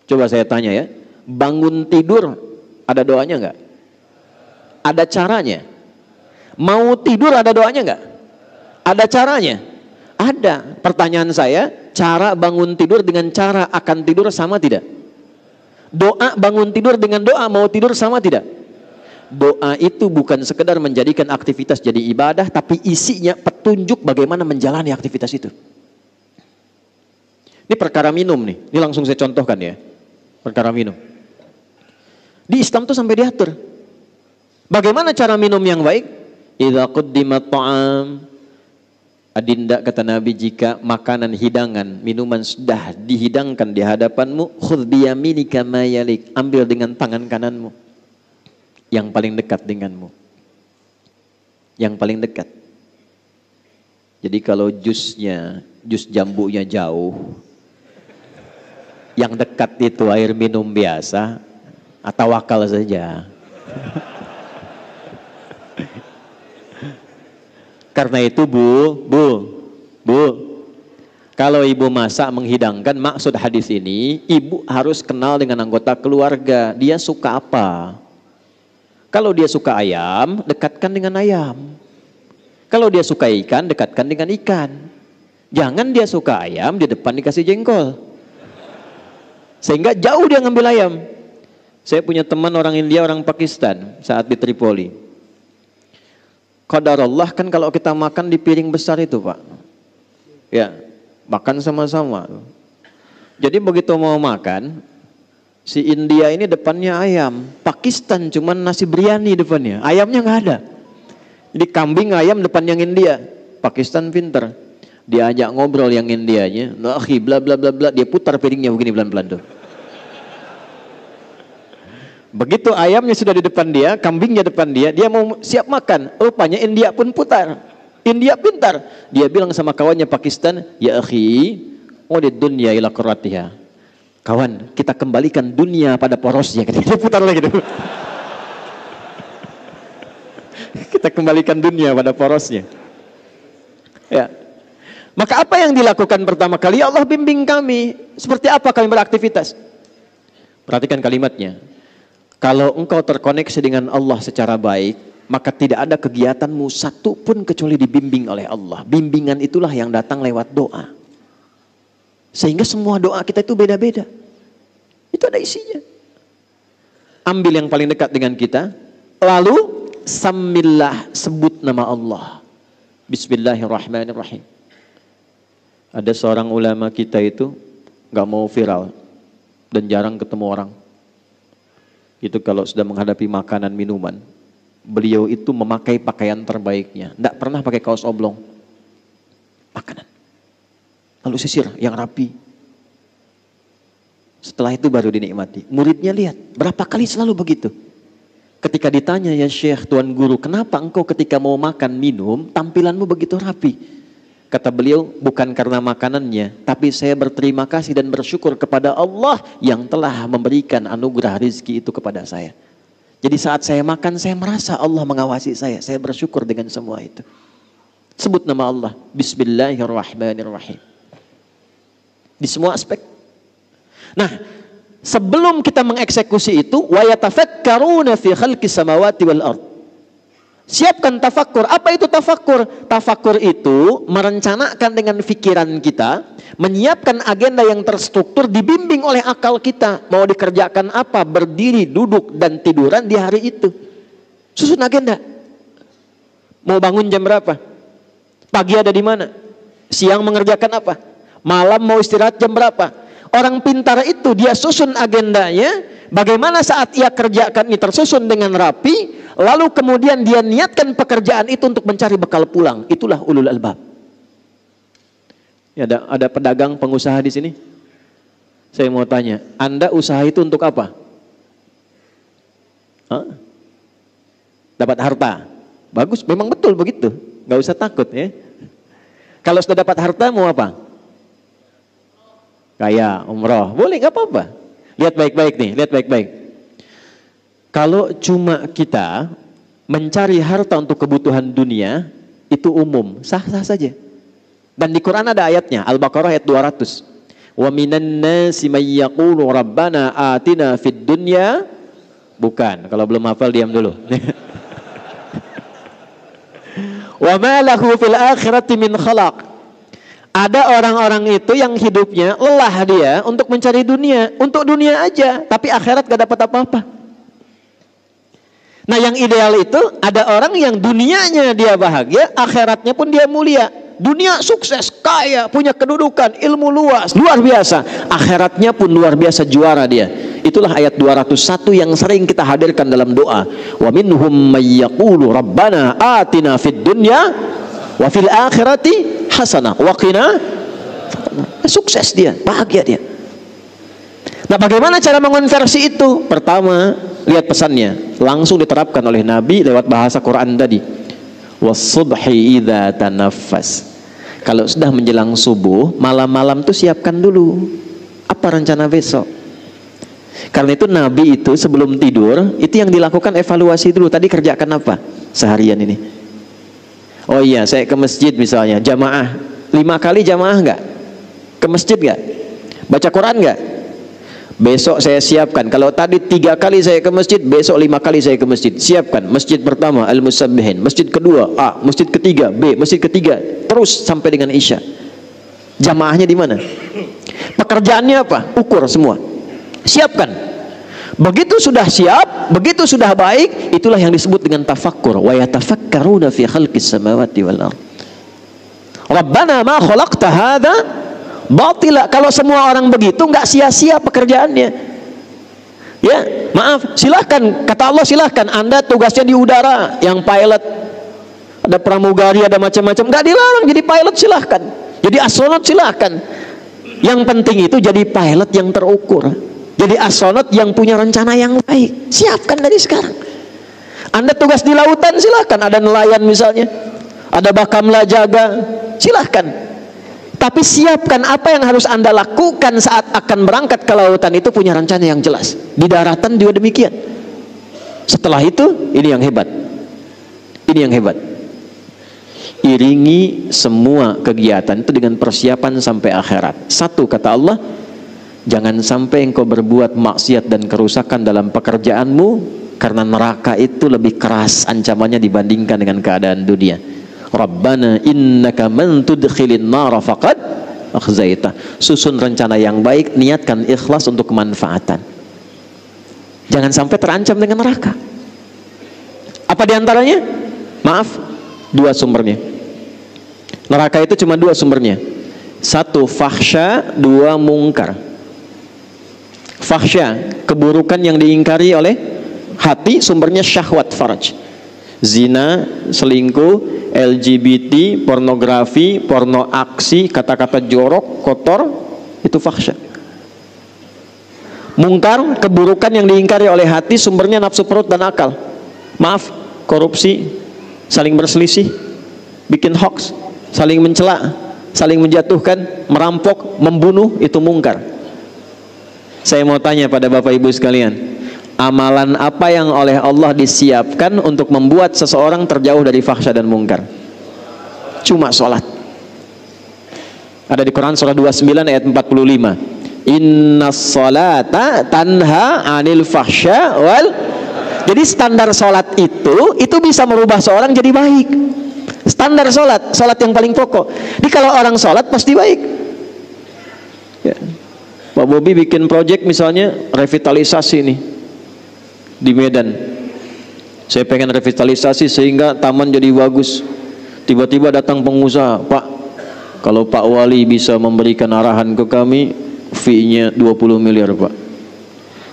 Coba saya tanya ya, bangun tidur ada doanya enggak? Ada caranya? Mau tidur ada doanya enggak? Ada caranya? Ada. Pertanyaan saya, cara bangun tidur dengan cara akan tidur sama tidak? Doa bangun tidur dengan doa mau tidur sama tidak? Doa itu bukan sekedar menjadikan aktivitas jadi ibadah, tapi isinya petunjuk bagaimana menjalani aktivitas itu. Ini perkara minum nih, ini langsung saya contohkan ya. Perkara minum. Di Islam tuh sampai diatur. Bagaimana cara minum yang baik? Idza quddimat ta'am, adinda kata Nabi, jika makanan hidangan, minuman sudah dihidangkan di hadapanmu, khudh biyaminika ma yalik, ambil dengan tangan kananmu yang paling dekat denganmu. Yang paling dekat. Jadi kalau jus jambunya jauh, yang dekat itu air minum biasa, atau wakal saja. Karena itu Bu, kalau ibu masak menghidangkan, maksud hadis ini, ibu harus kenal dengan anggota keluarga, dia suka apa. Kalau dia suka ayam, dekatkan dengan ayam. Kalau dia suka ikan, dekatkan dengan ikan. Jangan dia suka ayam, di depan dikasih jengkol. Sehingga jauh dia ngambil ayam. Saya punya teman orang India, orang Pakistan saat di Tripoli. Qadarullah kan kalau kita makan di piring besar itu Pak. Ya, makan sama-sama. Jadi begitu mau makan, si India ini depannya ayam. Pakistan cuman nasi biryani depannya. Ayamnya nggak ada. Jadi kambing ayam depan yang India. Pakistan pinter. Diajak ngobrol yang Indianya. Nah, bla bla bla bla. Dia putar piringnya begini pelan-pelan tuh. Begitu ayamnya sudah di depan dia, kambingnya depan dia, dia mau siap makan. Rupanya India pun putar. India pintar. Dia bilang sama kawannya Pakistan, ya akhi, udid dunya ila qurratiha. Kawan, kita kembalikan dunia pada porosnya. Dia putar lagi dulu. Kita kembalikan dunia pada porosnya. Ya. Maka apa yang dilakukan pertama kali? Ya Allah bimbing kami. Seperti apa kami beraktivitas? Perhatikan kalimatnya. Kalau engkau terkoneksi dengan Allah secara baik, maka tidak ada kegiatanmu satu pun kecuali dibimbing oleh Allah. Bimbingan itulah yang datang lewat doa. Sehingga semua doa kita itu beda-beda. Itu ada isinya. Ambil yang paling dekat dengan kita, lalu samillah, sebut nama Allah. Bismillahirrahmanirrahim. Ada seorang ulama kita itu gak mau viral dan jarang ketemu orang. Itu kalau sudah menghadapi makanan minuman, beliau itu memakai pakaian terbaiknya, tidak pernah pakai kaos oblong. Makanan, lalu sisir yang rapi. Setelah itu baru dinikmati. Muridnya lihat, berapa kali selalu begitu. Ketika ditanya, ya Syekh, Tuan Guru, kenapa engkau ketika mau makan minum tampilanmu begitu rapi? Kata beliau, bukan karena makanannya, tapi saya berterima kasih dan bersyukur kepada Allah yang telah memberikan anugerah rezeki itu kepada saya. Jadi saat saya makan, saya merasa Allah mengawasi saya. Saya bersyukur dengan semua itu. Sebut nama Allah. Bismillahirrahmanirrahim. Di semua aspek. Nah, sebelum kita mengeksekusi itu, wa yatafakkaruna fi khalqis samawati wal ardh. Siapkan tafakkur. Apa itu tafakkur? Tafakkur itu merencanakan dengan pikiran kita, menyiapkan agenda yang terstruktur, dibimbing oleh akal kita. Mau dikerjakan apa? Berdiri, duduk, dan tiduran di hari itu. Susun agenda. Mau bangun jam berapa? Pagi ada di mana? Siang mengerjakan apa? Malam mau istirahat jam berapa? Orang pintar itu dia susun agendanya. Bagaimana saat ia kerjakan ini tersusun dengan rapi, lalu kemudian dia niatkan pekerjaan itu untuk mencari bekal pulang. Itulah ulul albab. Ya, ada pedagang pengusaha di sini. Saya mau tanya, Anda usaha itu untuk apa? Hah? Dapat harta. Bagus, memang betul begitu. Nggak usah takut ya. Kalau sudah dapat harta mau apa? Kaya, umroh, boleh, nggak apa-apa. Lihat baik-baik nih, lihat baik-baik. Kalau cuma kita mencari harta untuk kebutuhan dunia, itu umum, sah-sah saja. Dan di Quran ada ayatnya, Al-Baqarah ayat 200. Wa minan nasi may yaqulu rabbana atina fid dunya. Bukan, kalau belum hafal diam dulu. Wa ma lahu fil akhirati min khalaq. Ada orang-orang itu yang hidupnya lelah dia untuk mencari dunia, untuk dunia aja, tapi akhirat gak dapat apa-apa. Nah, yang ideal itu ada orang yang dunianya dia bahagia, akhiratnya pun dia mulia. Dunia sukses, kaya, punya kedudukan, ilmu luas, luar biasa. Akhiratnya pun luar biasa, juara dia. Itulah ayat 201 yang sering kita hadirkan dalam doa. Wa minhum may yaqulu rabbana atina fid dunya wa fil akhirati hasanah wa qina. Sukses dia, bahagia dia. Nah, bagaimana cara mengonversi itu? Pertama, lihat pesannya, langsung diterapkan oleh Nabi lewat bahasa Quran tadi. Was-subhi idza tanaffas. Kalau sudah menjelang subuh, malam-malam tuh siapkan dulu apa rencana besok. Karena itu Nabi itu sebelum tidur, itu yang dilakukan evaluasi dulu. Tadi kerjakan apa seharian ini? Oh iya, saya ke masjid misalnya, jamaah 5 kali jamaah enggak? Ke masjid enggak? Baca Quran enggak? Besok saya siapkan. Kalau tadi 3 kali saya ke masjid, besok 5 kali saya ke masjid. Siapkan. Masjid pertama Al-Musabbihin, masjid kedua A, masjid ketiga B, masjid ketiga, terus sampai dengan Isya. Jamaahnya di mana? Pekerjaannya apa? Ukur semua. Siapkan. Begitu sudah siap, begitu sudah baik, itulah yang disebut dengan tafakkur. Wa yatafakkaruna fi khalqis samawati wal ardh. Rabbana ma khalaqta hadza batila. Kalau semua orang begitu, nggak sia-sia pekerjaannya. Ya, maaf, silahkan, kata Allah silahkan, Anda tugasnya di udara, yang pilot, ada pramugari, ada macam-macam, nggak dilarang jadi pilot, silahkan. Jadi astronot silahkan. Yang penting itu jadi pilot yang terukur. Jadi astronot yang punya rencana yang baik. Siapkan dari sekarang. Anda tugas di lautan, silahkan. Ada nelayan misalnya, ada bakamla jaga, silahkan. Tapi siapkan apa yang harus Anda lakukan saat akan berangkat ke lautan, itu punya rencana yang jelas. Di daratan juga demikian. Setelah itu, ini yang hebat. Ini yang hebat. Iringi semua kegiatan itu dengan persiapan sampai akhirat. Satu, kata Allah, jangan sampai engkau berbuat maksiat dan kerusakan dalam pekerjaanmu, karena neraka itu lebih keras ancamannya dibandingkan dengan keadaan dunia. Rabbana innaka man tudkhilin nara faqad akhzaita. Susun rencana yang baik, niatkan ikhlas untuk kemanfaatan. Jangan sampai terancam dengan neraka. Apa diantaranya? Maaf, dua sumbernya. Neraka itu cuma dua sumbernya. Satu fahsya, dua mungkar. Fahsya, keburukan yang diingkari oleh hati, sumbernya syahwat faraj. Zina, selingkuh, LGBT, pornografi, porno aksi, kata-kata jorok, kotor, itu fahsya. Mungkar, keburukan yang diingkari oleh hati, sumbernya nafsu perut dan akal. Maaf, korupsi, saling berselisih, bikin hoax, saling mencela, saling menjatuhkan, merampok, membunuh, itu mungkar. Saya mau tanya pada Bapak Ibu sekalian, amalan apa yang oleh Allah disiapkan untuk membuat seseorang terjauh dari fahsya dan mungkar? Cuma sholat. Ada di Quran surah 29 ayat 45. Innas sholata tanha anil fahsya wal. Jadi standar sholat itu bisa merubah seorang jadi baik. Standar sholat yang paling pokok. Jadi kalau orang sholat pasti baik. Ya. Pak Bobi bikin proyek misalnya revitalisasi nih di Medan. Saya pengen revitalisasi sehingga taman jadi bagus. Tiba-tiba datang pengusaha, Pak, kalau Pak Wali bisa memberikan arahan ke kami, fee-nya 20 miliar Pak.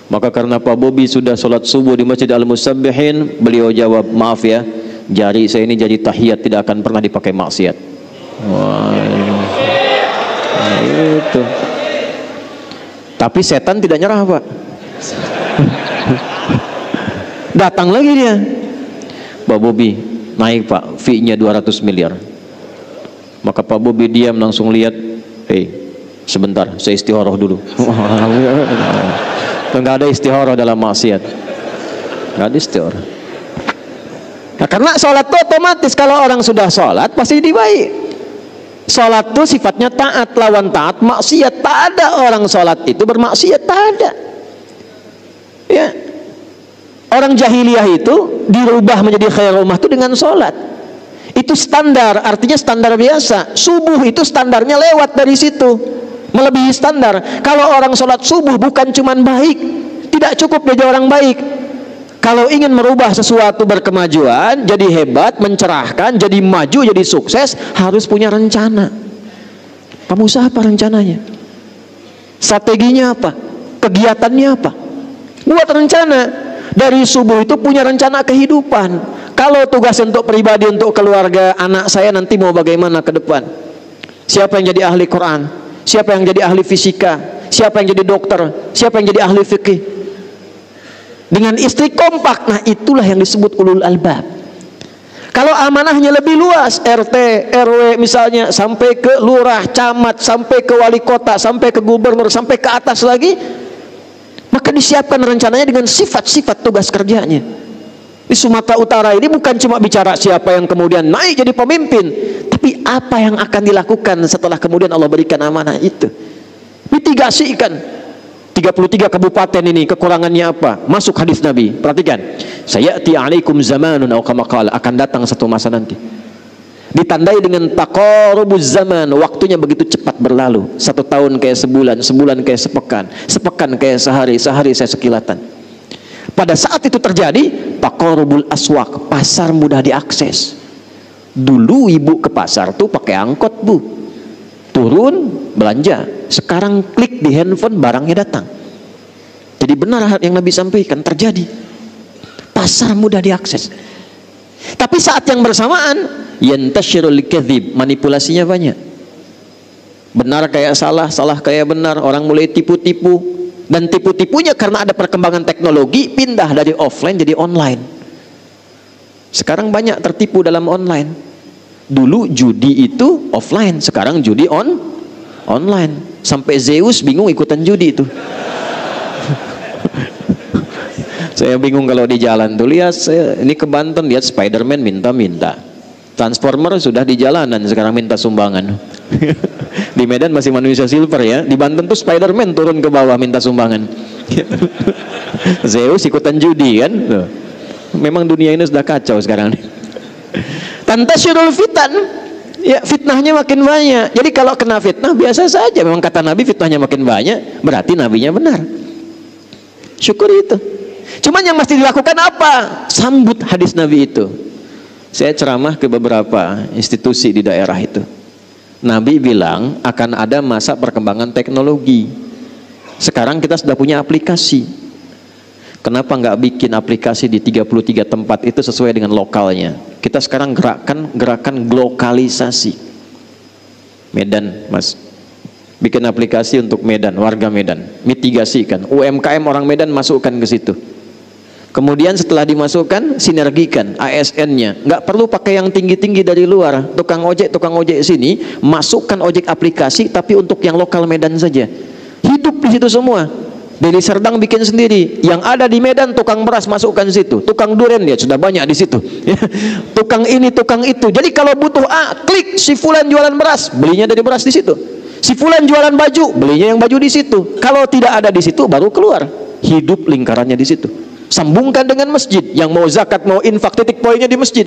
Maka karena Pak Bobi sudah sholat subuh di Masjid Al-Musabbihin, beliau jawab, maaf ya, jari saya ini jadi tahiyat, tidak akan pernah dipakai maksiat. Wah, itu. Tapi setan tidak nyerah Pak. Datang lagi dia, Pak Bobi naik Pak, fee-nya 200 miliar. Maka Pak Bobi diam, langsung lihat, sebentar, saya istikharah dulu. Enggak ada istikharah dalam maksiat, enggak ada istikharah. Nah, karena sholat itu otomatis, kalau orang sudah sholat pasti dibaik. Sholat itu sifatnya taat, lawan taat maksiat. Tak ada orang sholat itu bermaksiat, tak ada. Ya, orang jahiliyah itu dirubah menjadi khairul ummah itu dengan sholat. Itu standar, artinya standar biasa. Subuh itu standarnya lewat dari situ, melebihi standar. Kalau orang sholat subuh bukan cuman baik, tidak cukup jadi orang baik. Kalau ingin merubah sesuatu berkemajuan, jadi hebat, mencerahkan, jadi maju, jadi sukses, harus punya rencana. Kamu usaha apa rencananya? Strateginya apa? Kegiatannya apa? Buat rencana. Dari subuh itu punya rencana kehidupan. Kalau tugas untuk pribadi, untuk keluarga, anak saya nanti mau bagaimana ke depan? Siapa yang jadi ahli Quran? Siapa yang jadi ahli fisika? Siapa yang jadi dokter? Siapa yang jadi ahli fikih? Dengan istri kompak. Nah, itulah yang disebut ulul albab. Kalau amanahnya lebih luas, RT, RW misalnya, sampai ke lurah, camat, sampai ke wali kota, sampai ke gubernur, sampai ke atas lagi, maka disiapkan rencananya dengan sifat-sifat tugas kerjanya. Di Sumatera Utara ini bukan cuma bicara siapa yang kemudian naik jadi pemimpin, tapi apa yang akan dilakukan setelah kemudian Allah berikan amanah itu. Mitigasikan. 33 kabupaten ini kekurangannya apa? Masuk hadis Nabi. Perhatikan. Sayati alaikum zamanun aw kama qala, akan datang satu masa nanti. Ditandai dengan taqarubuz zaman, waktunya begitu cepat berlalu. 1 tahun kayak sebulan, sebulan kayak sepekan, sepekan kayak sehari, sehari saya sekilatan. Pada saat itu terjadi, taqarrubul aswaq, pasar mudah diakses. Dulu ibu ke pasar tuh pakai angkot, Bu. Turun, belanja. Sekarang klik di handphone, barangnya datang. Jadi benar yang Nabi sampaikan terjadi. Pasar mudah diakses. Tapi saat yang bersamaan, yantashirul kadzib, manipulasinya banyak. Benar kayak salah, salah kayak benar. Orang mulai tipu-tipu. Dan tipu-tipunya karena ada perkembangan teknologi, pindah dari offline jadi online. Sekarang banyak tertipu dalam online. Dulu judi itu offline, sekarang judi online. Sampai Zeus bingung ikutan judi itu. Saya bingung kalau di jalan tuh, lihat ini ke Banten, lihat Spiderman minta-minta. Transformer sudah di jalanan, sekarang minta sumbangan. Di Medan masih manusia silver ya, di Banten tuh Spiderman turun ke bawah minta sumbangan. Zeus ikutan judi kan. Memang dunia ini sudah kacau sekarang. Tantasyirul fitan, ya fitnahnya makin banyak. Jadi kalau kena fitnah biasa saja. Memang kata Nabi fitnahnya makin banyak, berarti nabinya benar. Syukur itu. Cuman yang mesti dilakukan apa? Sambut hadis Nabi itu. Saya ceramah ke beberapa institusi di daerah itu. Nabi bilang akan ada masa perkembangan teknologi. Sekarang kita sudah punya aplikasi. Kenapa nggak bikin aplikasi di 33 tempat itu sesuai dengan lokalnya? Kita sekarang gerakan glokalisasi. Medan, Mas. Bikin aplikasi untuk Medan, warga Medan. Mitigasikan. UMKM orang Medan masukkan ke situ. Kemudian setelah dimasukkan, sinergikan ASN-nya. Nggak perlu pakai yang tinggi-tinggi dari luar. Tukang ojek sini, masukkan ojek aplikasi, tapi untuk yang lokal Medan saja. Hidup di situ semua. Deli Serdang bikin sendiri. Yang ada di Medan, tukang beras masukkan di situ. Tukang durian ya sudah banyak di situ. Tukang ini, tukang itu. Jadi kalau butuh klik si fulan jualan beras, belinya dari beras di situ. Si fulan jualan baju, belinya yang baju di situ. Kalau tidak ada di situ, baru keluar. Hidup lingkarannya di situ. Sambungkan dengan masjid. Yang mau zakat, mau infak, titik poinnya di masjid.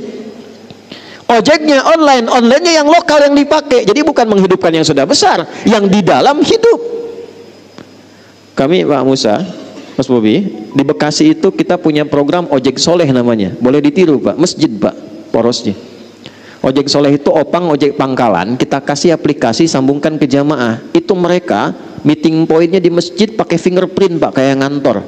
Ojeknya online, onlinenya yang lokal yang dipakai. Jadi bukan menghidupkan yang sudah besar, yang di dalam hidup. Kami Pak Musa, Mas Bobi, di Bekasi itu kita punya program ojek soleh namanya. Boleh ditiru Pak, masjid Pak, porosnya. Ojek soleh itu opang ojek pangkalan, kita kasih aplikasi, sambungkan ke jamaah. Itu mereka meeting pointnya di masjid pakai fingerprint Pak, kayak ngantor.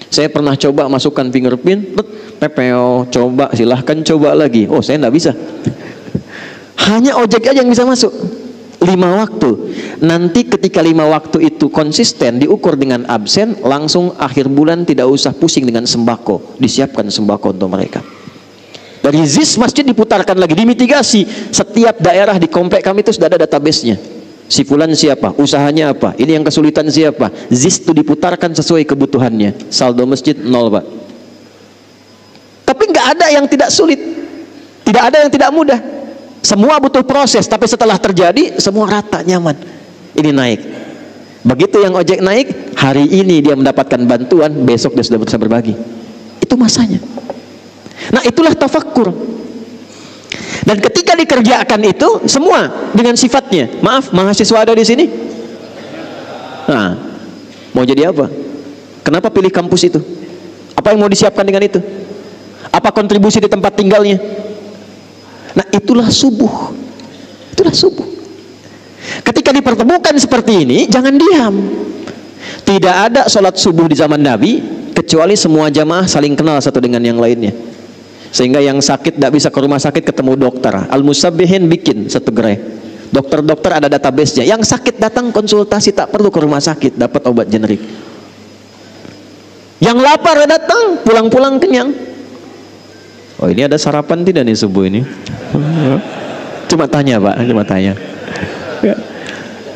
Saya pernah coba masukkan fingerprint, PPO, coba, silahkan coba lagi. Oh, saya nggak bisa. Hanya ojek aja yang bisa masuk. 5 waktu. Nanti ketika 5 waktu itu konsisten, diukur dengan absen, langsung akhir bulan tidak usah pusing dengan sembako. Disiapkan sembako untuk mereka. Dari ZIS masjid diputarkan lagi, dimitigasi. Setiap daerah di komplek kami itu sudah ada database-nya. Si fulan siapa, usahanya apa, ini yang kesulitan siapa. ZIS itu diputarkan sesuai kebutuhannya. Saldo masjid 0 Pak. Tapi nggak ada yang tidak sulit, tidak ada yang tidak mudah. Semua butuh proses, tapi setelah terjadi semua rata, nyaman. Ini naik. Begitu yang ojek naik, hari ini dia mendapatkan bantuan, besok dia sudah bisa berbagi. Itu masanya. Nah itulah tafakkur. Dan ketika dikerjakan itu semua dengan sifatnya. Maaf, mahasiswa ada di sini? Nah, mau jadi apa? Kenapa pilih kampus itu? Apa yang mau disiapkan dengan itu? Apa kontribusi di tempat tinggalnya? Nah, itulah subuh. Itulah subuh. Ketika dipertemukan seperti ini, jangan diam. Tidak ada sholat subuh di zaman Nabi kecuali semua jamaah saling kenal satu dengan yang lainnya. Sehingga yang sakit tidak bisa ke rumah sakit ketemu dokter. Al-Musabbihin bikin satu gerai. Dokter-dokter ada database-nya. Yang sakit datang konsultasi, tak perlu ke rumah sakit, dapat obat generik. Yang lapar datang, pulang-pulang kenyang. Oh, ini ada sarapan tidak nih subuh ini? Cuma tanya Pak, cuma tanya.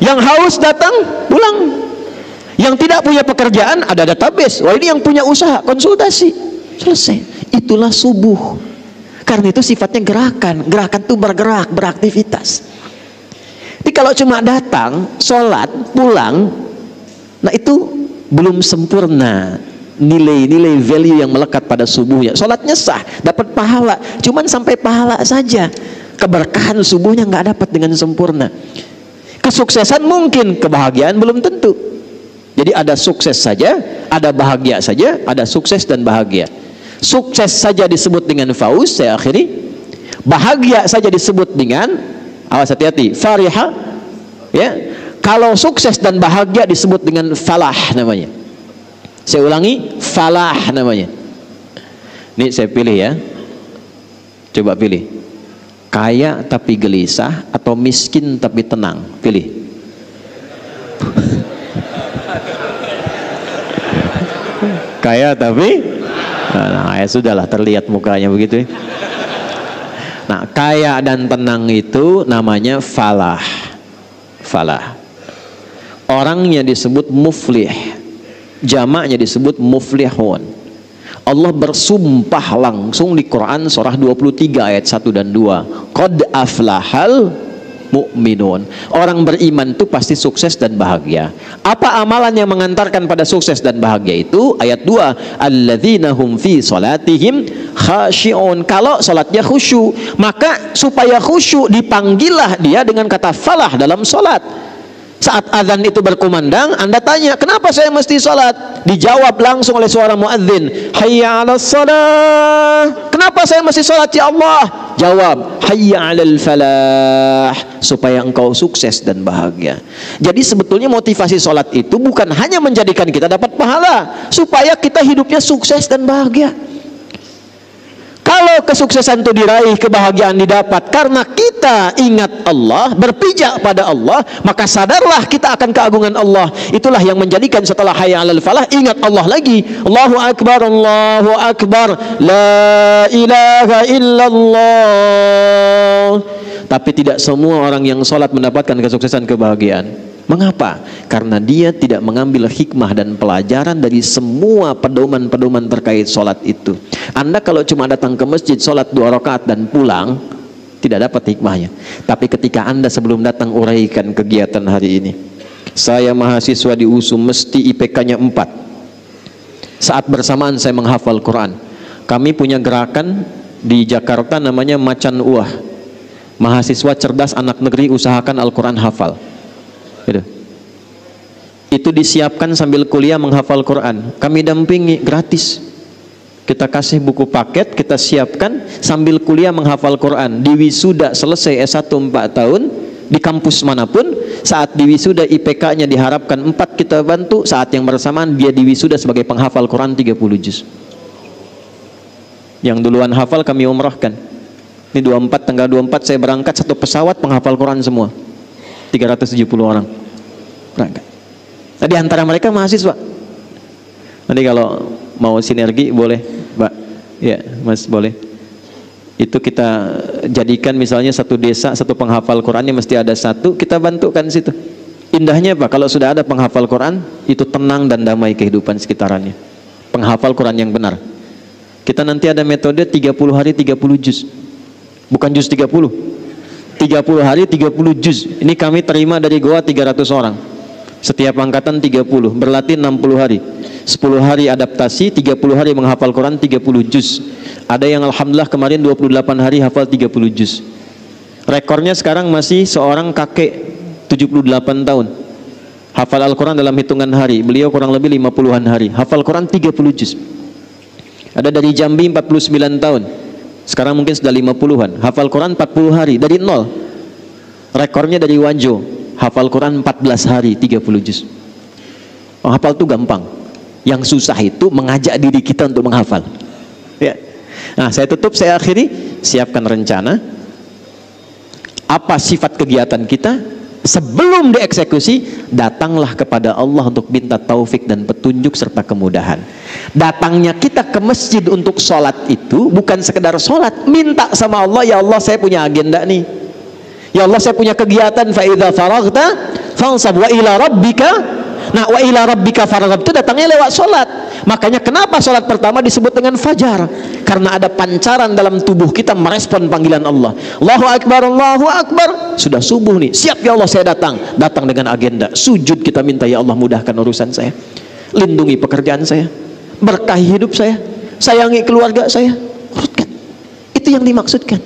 Yang haus datang, pulang. Yang tidak punya pekerjaan ada database. Wah, ini yang punya usaha, konsultasi. Selesai. Itulah subuh. Karena itu sifatnya gerakan. Gerakan itu bergerak, beraktivitas. Jadi kalau cuma datang, sholat, pulang, nah itu belum sempurna nilai-nilai value yang melekat pada subuhnya. Sholatnya sah, dapat pahala, cuman sampai pahala saja. Keberkahan subuhnya nggak dapat dengan sempurna. Kesuksesan mungkin, kebahagiaan belum tentu. Jadi ada sukses saja, Ada bahagia saja, ada sukses dan bahagia. Sukses saja disebut dengan fauz, saya akhiri. Bahagia saja disebut dengan, awas hati-hati, fariha. Ya, kalau sukses dan bahagia disebut dengan falah namanya. Saya ulangi, falah namanya. Ini saya pilih ya. Coba pilih. Kaya tapi gelisah atau miskin tapi tenang? Pilih. Kaya tapi ya sudahlah, terlihat mukanya begitu. Nah, kaya dan tenang itu namanya falah. Falah. Orangnya disebut muflih, jamaknya disebut muflihun. Allah bersumpah langsung di Quran surah 23 ayat 1 dan 2. Qad aflahal mu'minun. Orang beriman itu pasti sukses dan bahagia. Apa amalan yang mengantarkan pada sukses dan bahagia itu? Ayat 2, alladzina hum fi salatihim khashi'un. Kalau salatnya khusyuk, maka supaya khusyuk dipanggillah dia dengan kata falah dalam salat. Saat azan itu berkumandang, Anda tanya, kenapa saya mesti salat? Dijawab langsung oleh suara muadzin, hayya 'alas shalah. Kenapa saya mesti salat ya Allah? Jawab, hayya 'alal falah, supaya engkau sukses dan bahagia. Jadi sebetulnya motivasi salat itu bukan hanya menjadikan kita dapat pahala, supaya kita hidupnya sukses dan bahagia. Kalau kesuksesan itu diraih, kebahagiaan didapat karena kita ingat Allah, berpijak pada Allah, maka sadarlah kita akan keagungan Allah. Itulah yang menjadikan setelah hayya 'alal falah, ingat Allah lagi. Allahu akbar, Allahu akbar, la ilaha illallah. Tapi tidak semua orang yang sholat mendapatkan kesuksesan, kebahagiaan. Mengapa? Karena dia tidak mengambil hikmah dan pelajaran dari semua pedoman-pedoman terkait sholat itu. Anda kalau cuma datang ke masjid, sholat 2 rakaat dan pulang, tidak dapat hikmahnya. Tapi ketika Anda sebelum datang uraikan kegiatan hari ini, saya mahasiswa di USU mesti IPK-nya 4. Saat bersamaan saya menghafal Quran. Kami punya gerakan di Jakarta namanya Macan Uah. Mahasiswa cerdas anak negeri usahakan Al-Quran hafal. Gitu. Itu disiapkan sambil kuliah menghafal Quran. Kami dampingi gratis. Kita kasih buku paket, kita siapkan sambil kuliah menghafal Quran. Di wisuda selesai S1 4 tahun, di kampus manapun, saat di wisuda IPK-nya diharapkan 4, kita bantu. Saat yang bersamaan dia di wisuda sebagai penghafal Quran 30 juz. Yang duluan hafal kami umrahkan. Ini 24, tanggal 24 saya berangkat, satu pesawat penghafal Quran semua. 370 orang berangkat. Nah, di antara mereka mahasiswa. Nanti kalau mau sinergi boleh, Mbak. Ya, Mas, boleh. Itu kita jadikan misalnya satu desa, satu penghafal Qurannya mesti ada satu, kita bantukan situ. Indahnya Pak, kalau sudah ada penghafal Quran, itu tenang dan damai kehidupan sekitarannya. Penghafal Quran yang benar. Kita nanti ada metode 30 hari 30 juz. Bukan juz 30 hari 30 juz. Ini kami terima dari Goa 300 orang. Setiap angkatan 30, berlatih 60 hari. 10 hari adaptasi, 30 hari menghafal Quran 30 juz. Ada yang alhamdulillah kemarin 28 hari hafal 30 juz. Rekornya sekarang masih seorang kakek 78 tahun. Hafal Al-Quran dalam hitungan hari. Beliau kurang lebih 50-an hari. Hafal Quran 30 juz. Ada dari Jambi 49 tahun. Sekarang mungkin sudah 50-an. Hafal Quran 40 hari dari nol. Rekornya dari Wanjo, hafal Quran 14 hari 30 juz. Menghafal itu gampang. Yang susah itu mengajak diri kita untuk menghafal. Ya. Nah, saya tutup, saya akhiri. Siapkan rencana. Apa sifat kegiatan kita? Sebelum dieksekusi, datanglah kepada Allah untuk minta taufik dan petunjuk serta kemudahan. Datangnya kita ke masjid untuk sholat itu bukan sekedar sholat, minta sama Allah, ya Allah saya punya agenda nih, ya Allah saya punya kegiatan, fa idza faraghta fansab wa ila rabbika. Nah, wa ila rabbika farghab itu datangnya lewat sholat. Makanya kenapa sholat pertama disebut dengan fajar? Karena ada pancaran dalam tubuh kita merespon panggilan Allah. Allahu akbar, Allahu akbar. Sudah subuh nih, siap ya Allah saya datang. Datang dengan agenda. Sujud kita minta, ya Allah mudahkan urusan saya, lindungi pekerjaan saya, berkahi hidup saya, sayangi keluarga saya. Urutkan. Itu yang dimaksudkan.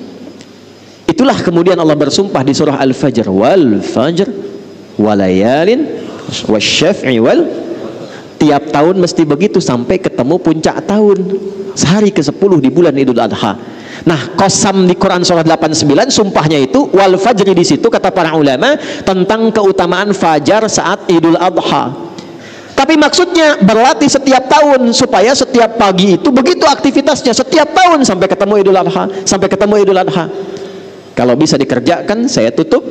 Itulah kemudian Allah bersumpah di surah Al-Fajr, wal fajr walayalin wasyaf'i wal. Tiap tahun mesti begitu sampai ketemu puncak tahun. Sehari ke-10 di bulan Idul Adha. Nah, qasam di Quran surah 89 sumpahnya itu wal fajri, di situ kata para ulama tentang keutamaan fajar saat Idul Adha. Tapi maksudnya berlatih setiap tahun supaya setiap pagi itu begitu aktivitasnya setiap tahun sampai ketemu Idul Adha, sampai ketemu Idul Adha. Kalau bisa dikerjakan, saya tutup.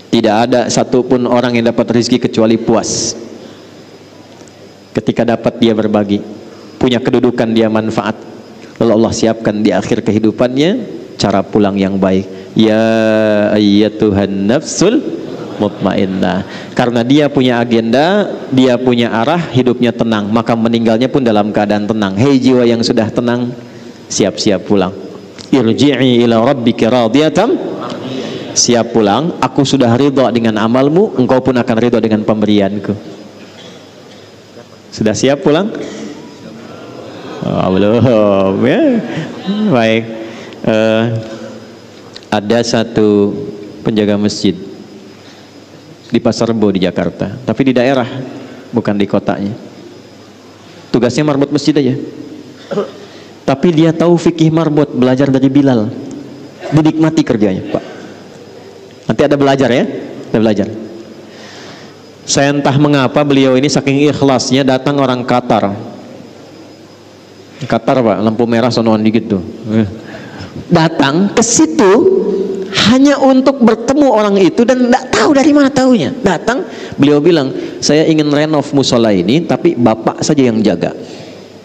Tidak ada satupun orang yang dapat rezeki kecuali puas. Ketika dapat dia berbagi, punya kedudukan dia manfaat. Lalu Allah siapkan di akhir kehidupannya cara pulang yang baik. Ya ayyatuhan nafsul mutmainnah. Karena dia punya agenda, dia punya arah, hidupnya tenang, maka meninggalnya pun dalam keadaan tenang. Hei jiwa yang sudah tenang, siap-siap pulang. Irji'i ila rabbika radiyatan, siap pulang, aku sudah ridha dengan amalmu, engkau pun akan ridha dengan pemberianku. Sudah siap pulang? Oh, belum ya. Baik. Ada satu penjaga masjid di Pasar Rebo di Jakarta, tapi di daerah, bukan di kotanya. Tugasnya marbot masjid aja. Tapi dia tahu fikih marbot, belajar dari Bilal. Dinikmati kerjanya, Pak. Nanti ada belajar ya, ada belajar. Saya entah mengapa beliau ini saking ikhlasnya datang orang Qatar. Qatar, Pak, lampu merah sonoan dikit tuh. Datang ke situ hanya untuk bertemu orang itu dan tidak tahu dari mana tahunya. Datang, beliau bilang, saya ingin renov musola ini, tapi bapak saja yang jaga.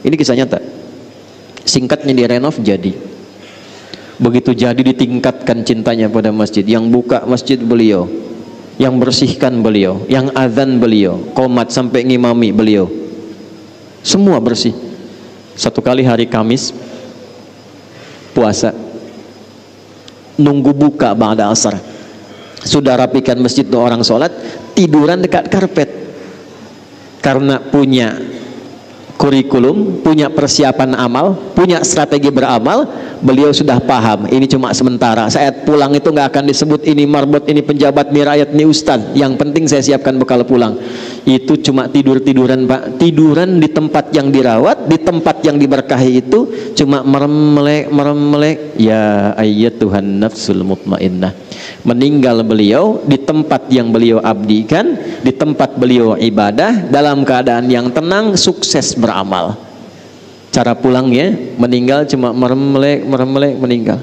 Ini kisah nyata. Singkatnya direnov jadi. Begitu jadi ditingkatkan cintanya pada masjid. Yang buka masjid beliau, yang bersihkan beliau, yang azan beliau, qomat sampai ngimami beliau, semua bersih. Satu kali hari Kamis puasa, nunggu buka ba'da asar, sudah rapikan masjid tuh orang sholat, tiduran dekat karpet. Karena punya kurikulum, punya persiapan amal, punya strategi beramal, beliau sudah paham ini cuma sementara. Saat pulang itu nggak akan disebut ini marbot, ini penjabat, ini rakyat, ini ustadz. Yang penting saya siapkan bekal pulang. Itu cuma tiduran, Pak. Tiduran di tempat yang dirawat, di tempat yang diberkahi itu cuma merem-melek. Ya ayyatuhan nafsul mutmainnah. Meninggal beliau di tempat yang beliau abdikan, di tempat beliau ibadah, dalam keadaan yang tenang, sukses beramal. Cara pulangnya, meninggal cuma merem-melek, meninggal.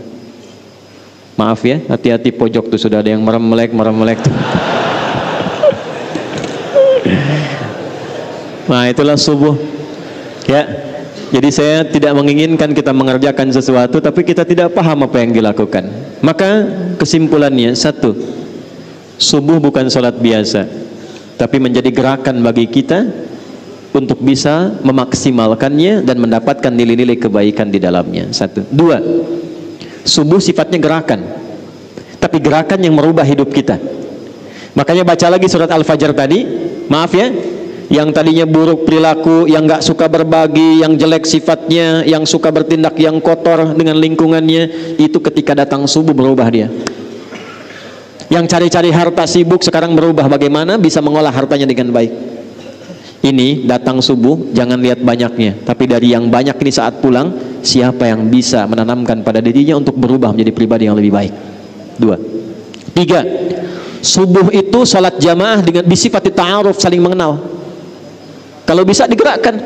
Maaf ya, hati-hati pojok tuh sudah ada yang merem-melek tuh. Nah, itulah subuh. Ya. Jadi saya tidak menginginkan kita mengerjakan sesuatu tapi kita tidak paham apa yang dilakukan. Maka kesimpulannya satu, subuh bukan sholat biasa, tapi menjadi gerakan bagi kita untuk bisa memaksimalkannya dan mendapatkan nilai-nilai kebaikan di dalamnya. Satu. Dua, subuh sifatnya gerakan, tapi gerakan yang merubah hidup kita. Makanya baca lagi surat Al-Fajr tadi. Maaf ya, yang tadinya buruk perilaku, yang gak suka berbagi, yang jelek sifatnya, yang suka bertindak yang kotor dengan lingkungannya, itu ketika datang subuh berubah dia. Yang cari-cari harta sibuk sekarang berubah, bagaimana bisa mengolah hartanya dengan baik. Ini datang subuh, jangan lihat banyaknya, tapi dari yang banyak ini saat pulang, siapa yang bisa menanamkan pada dirinya untuk berubah menjadi pribadi yang lebih baik. Dua. Tiga, subuh itu salat jamaah dengan bisifati ta'aruf, saling mengenal. Kalau bisa digerakkan,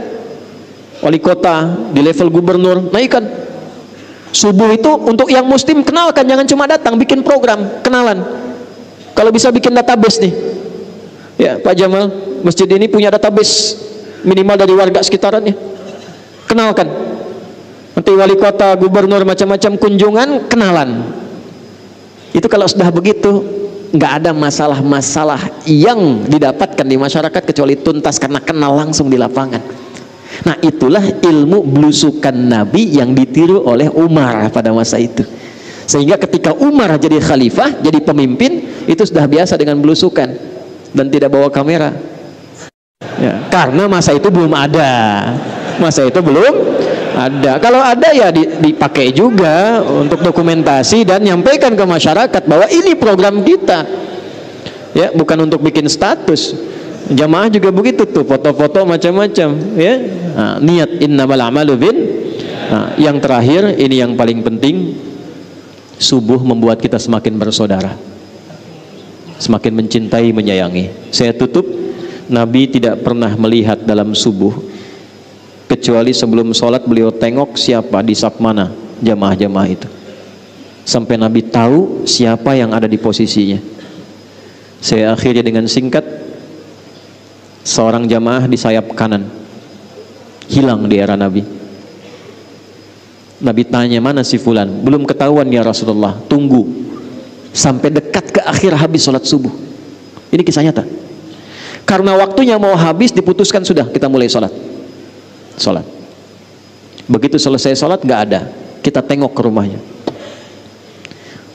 wali kota di level gubernur naikkan subuh itu untuk yang muslim, kenalkan, jangan cuma datang, bikin program kenalan. Kalau bisa bikin database nih ya, Pak Jamal, masjid ini punya database minimal dari warga sekitarannya, kenalkan. Nanti wali kota, gubernur, macam-macam kunjungan, kenalan. Itu kalau sudah begitu nggak ada masalah-masalah yang didapatkan di masyarakat kecuali tuntas karena kenal langsung di lapangan. Nah, itulah ilmu belusukan Nabi yang ditiru oleh Umar pada masa itu. Sehingga ketika Umar jadi khalifah, jadi pemimpin, itu sudah biasa dengan belusukan dan tidak bawa kamera. Ya, karena masa itu belum ada. Masa itu belum ada. Kalau ada ya dipakai juga untuk dokumentasi dan nyampaikan ke masyarakat bahwa ini program kita. Ya, bukan untuk bikin status. Jamaah juga begitu tuh, foto-foto macam-macam ya. Nah, niat innamal a'malu bin. Nah, yang terakhir ini yang paling penting, subuh membuat kita semakin bersaudara, semakin mencintai, menyayangi. Saya tutup, Nabi tidak pernah melihat dalam subuh kecuali sebelum sholat beliau tengok siapa di saf mana jamaah-jamaah itu, sampai Nabi tahu siapa yang ada di posisinya. Saya akhiri dengan singkat, seorang jamaah di sayap kanan hilang di era Nabi. Nabi tanya, mana si fulan? Belum ketahuan ya Rasulullah. Tunggu sampai dekat ke akhir habis sholat subuh. Ini kisah nyata. Karena waktunya mau habis, diputuskan sudah kita mulai sholat. Begitu selesai sholat gak ada, kita tengok ke rumahnya.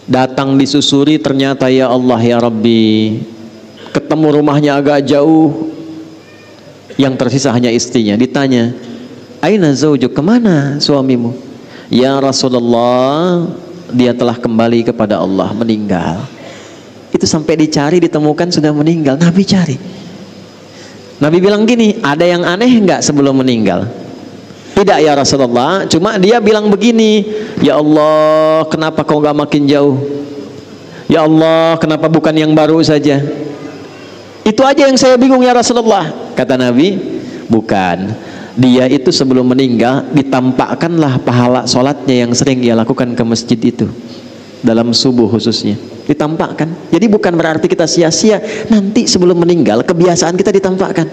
Datang disusuri, ternyata ya Allah ya Rabbi, ketemu rumahnya agak jauh, yang tersisa hanya istrinya. Ditanya, aina zaujuk, kemana suamimu? Ya Rasulullah, dia telah kembali kepada Allah, meninggal. Itu sampai dicari, ditemukan sudah meninggal. Nabi cari. Nabi bilang gini, ada yang aneh enggak sebelum meninggal? Tidak ya Rasulullah, cuma dia bilang begini, ya Allah, kenapa kau gak makin jauh? Ya Allah, kenapa bukan yang baru saja? Itu aja yang saya bingung ya Rasulullah. Kata Nabi, bukan. Dia itu sebelum meninggal ditampakkanlah pahala sholatnya yang sering dia lakukan ke masjid itu, dalam subuh khususnya ditampakkan. Jadi bukan berarti kita sia-sia, nanti sebelum meninggal kebiasaan kita ditampakkan.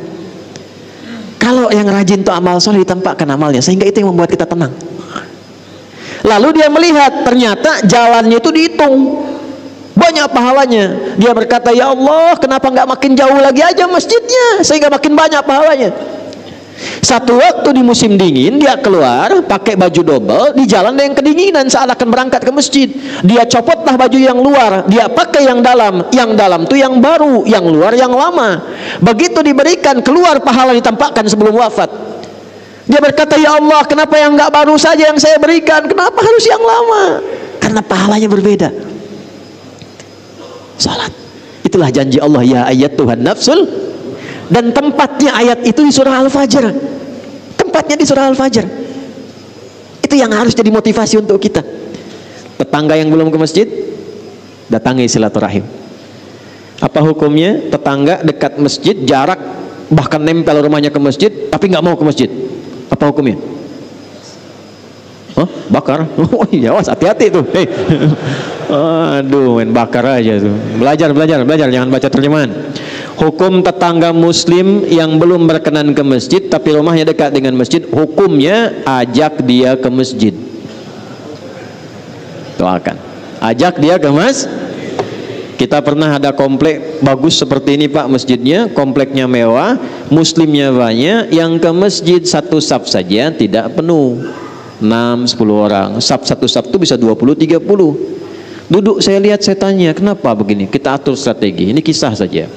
Kalau yang rajin tuh amal soleh ditampakkan amalnya, sehingga itu yang membuat kita tenang. Lalu dia melihat ternyata jalannya itu dihitung, banyak pahalanya. Dia berkata, ya Allah, kenapa nggak makin jauh lagi aja masjidnya sehingga makin banyak pahalanya. Satu waktu di musim dingin dia keluar pakai baju double, di jalan ada yang kedinginan saat akan berangkat ke masjid. Dia copotlah baju yang luar, dia pakai yang dalam tuh yang baru, yang luar yang lama. Begitu diberikan, keluar pahala ditampakkan sebelum wafat. Dia berkata, ya Allah, kenapa yang nggak baru saja yang saya berikan, kenapa harus yang lama? Karena pahalanya berbeda. Salat, itulah janji Allah, ya ayat Tuhan nafsul. Dan tempatnya ayat itu di surah Al-Fajr. Tempatnya di surah Al-Fajr. Itu yang harus jadi motivasi untuk kita. Tetangga yang belum ke masjid, datangi silaturahim. Apa hukumnya? Tetangga dekat masjid, jarak bahkan nempel rumahnya ke masjid, tapi nggak mau ke masjid. Apa hukumnya? Oh, bakar. Oh iya, hati-hati tuh. Hey. Aduh, main bakar aja tuh. Belajar, jangan baca terjemahan. Hukum tetangga muslim yang belum berkenan ke masjid tapi rumahnya dekat dengan masjid, hukumnya ajak dia ke masjid. Doakan, ajak dia ke Kita pernah ada komplek bagus seperti ini Pak, masjidnya, kompleknya mewah, muslimnya banyak, yang ke masjid satu saf saja tidak penuh, 6-10 orang. Satu saf itu bisa 20-30. Duduk saya lihat, saya tanya, kenapa begini? Kita atur strategi, ini kisah saja.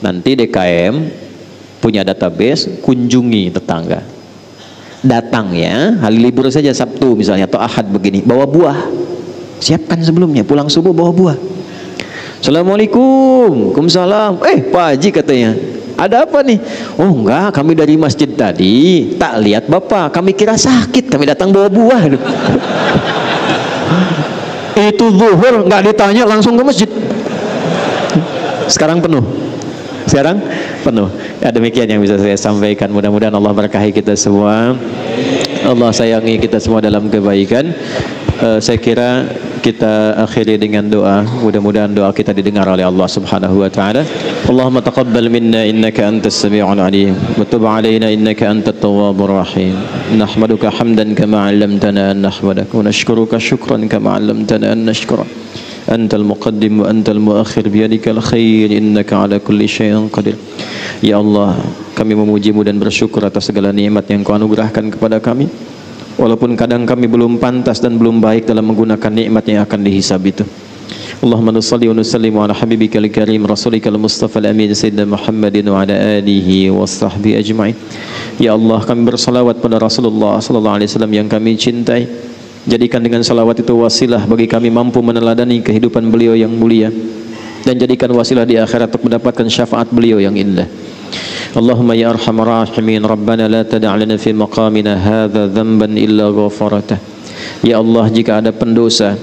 Nanti DKM punya database, kunjungi tetangga. Datang ya, hari libur saja Sabtu misalnya atau Ahad begini, bawa buah. Siapkan sebelumnya, pulang subuh bawa buah. Assalamualaikum. Waalaikumsalam. Pak Haji katanya, ada apa nih? Oh enggak, kami dari masjid tadi, tak lihat Bapak, kami kira sakit, kami datang bawa buah. Itu zuhur nggak ditanya, langsung ke masjid. Sekarang penuh. Ya, demikian yang bisa saya sampaikan. Mudah-mudahan Allah berkahi kita semua, Allah sayangi kita semua dalam kebaikan. Saya kira kita akhiri dengan doa. Mudah-mudahan doa kita didengar oleh Allah Subhanahu wa taala. Allahumma taqabbal minna innaka antas sami'ul alim wa tub 'alaina innaka antat tawwabur rahim. Nahmaduka hamdan kama 'allamtana an nahmadaka wa nashkuruka syukran kama 'allamtana an nashkura. Antal muqaddim wa antal muakhir biyadikal khair innaka ala kulli syai'in qadir. Ya Allah, kami memujimu dan bersyukur atas segala nikmat yang Kau anugerahkan kepada kami, walaupun kadang kami belum pantas dan belum baik dalam menggunakan nikmat yang akan dihisab itu. Allahumma nusalli wa nusallimu ala habibikal karim rasulikal mustafa al-amin sayyidina Muhammadin wa ala alihi wa sahbihi ajma'in. Ya Allah, kami bersalawat pada Rasulullah sallallahu alaihi wasallam yang kami cintai. Jadikan dengan salawat itu wasilah bagi kami mampu meneladani kehidupan beliau yang mulia, dan jadikan wasilah di akhirat untuk mendapatkan syafaat beliau yang indah. Allahumma ya arhamar rahimin, Rabbana la tada' lana fi maqamina hadza dhanban illa ghafartah. Ya Allah, jika ada pendosa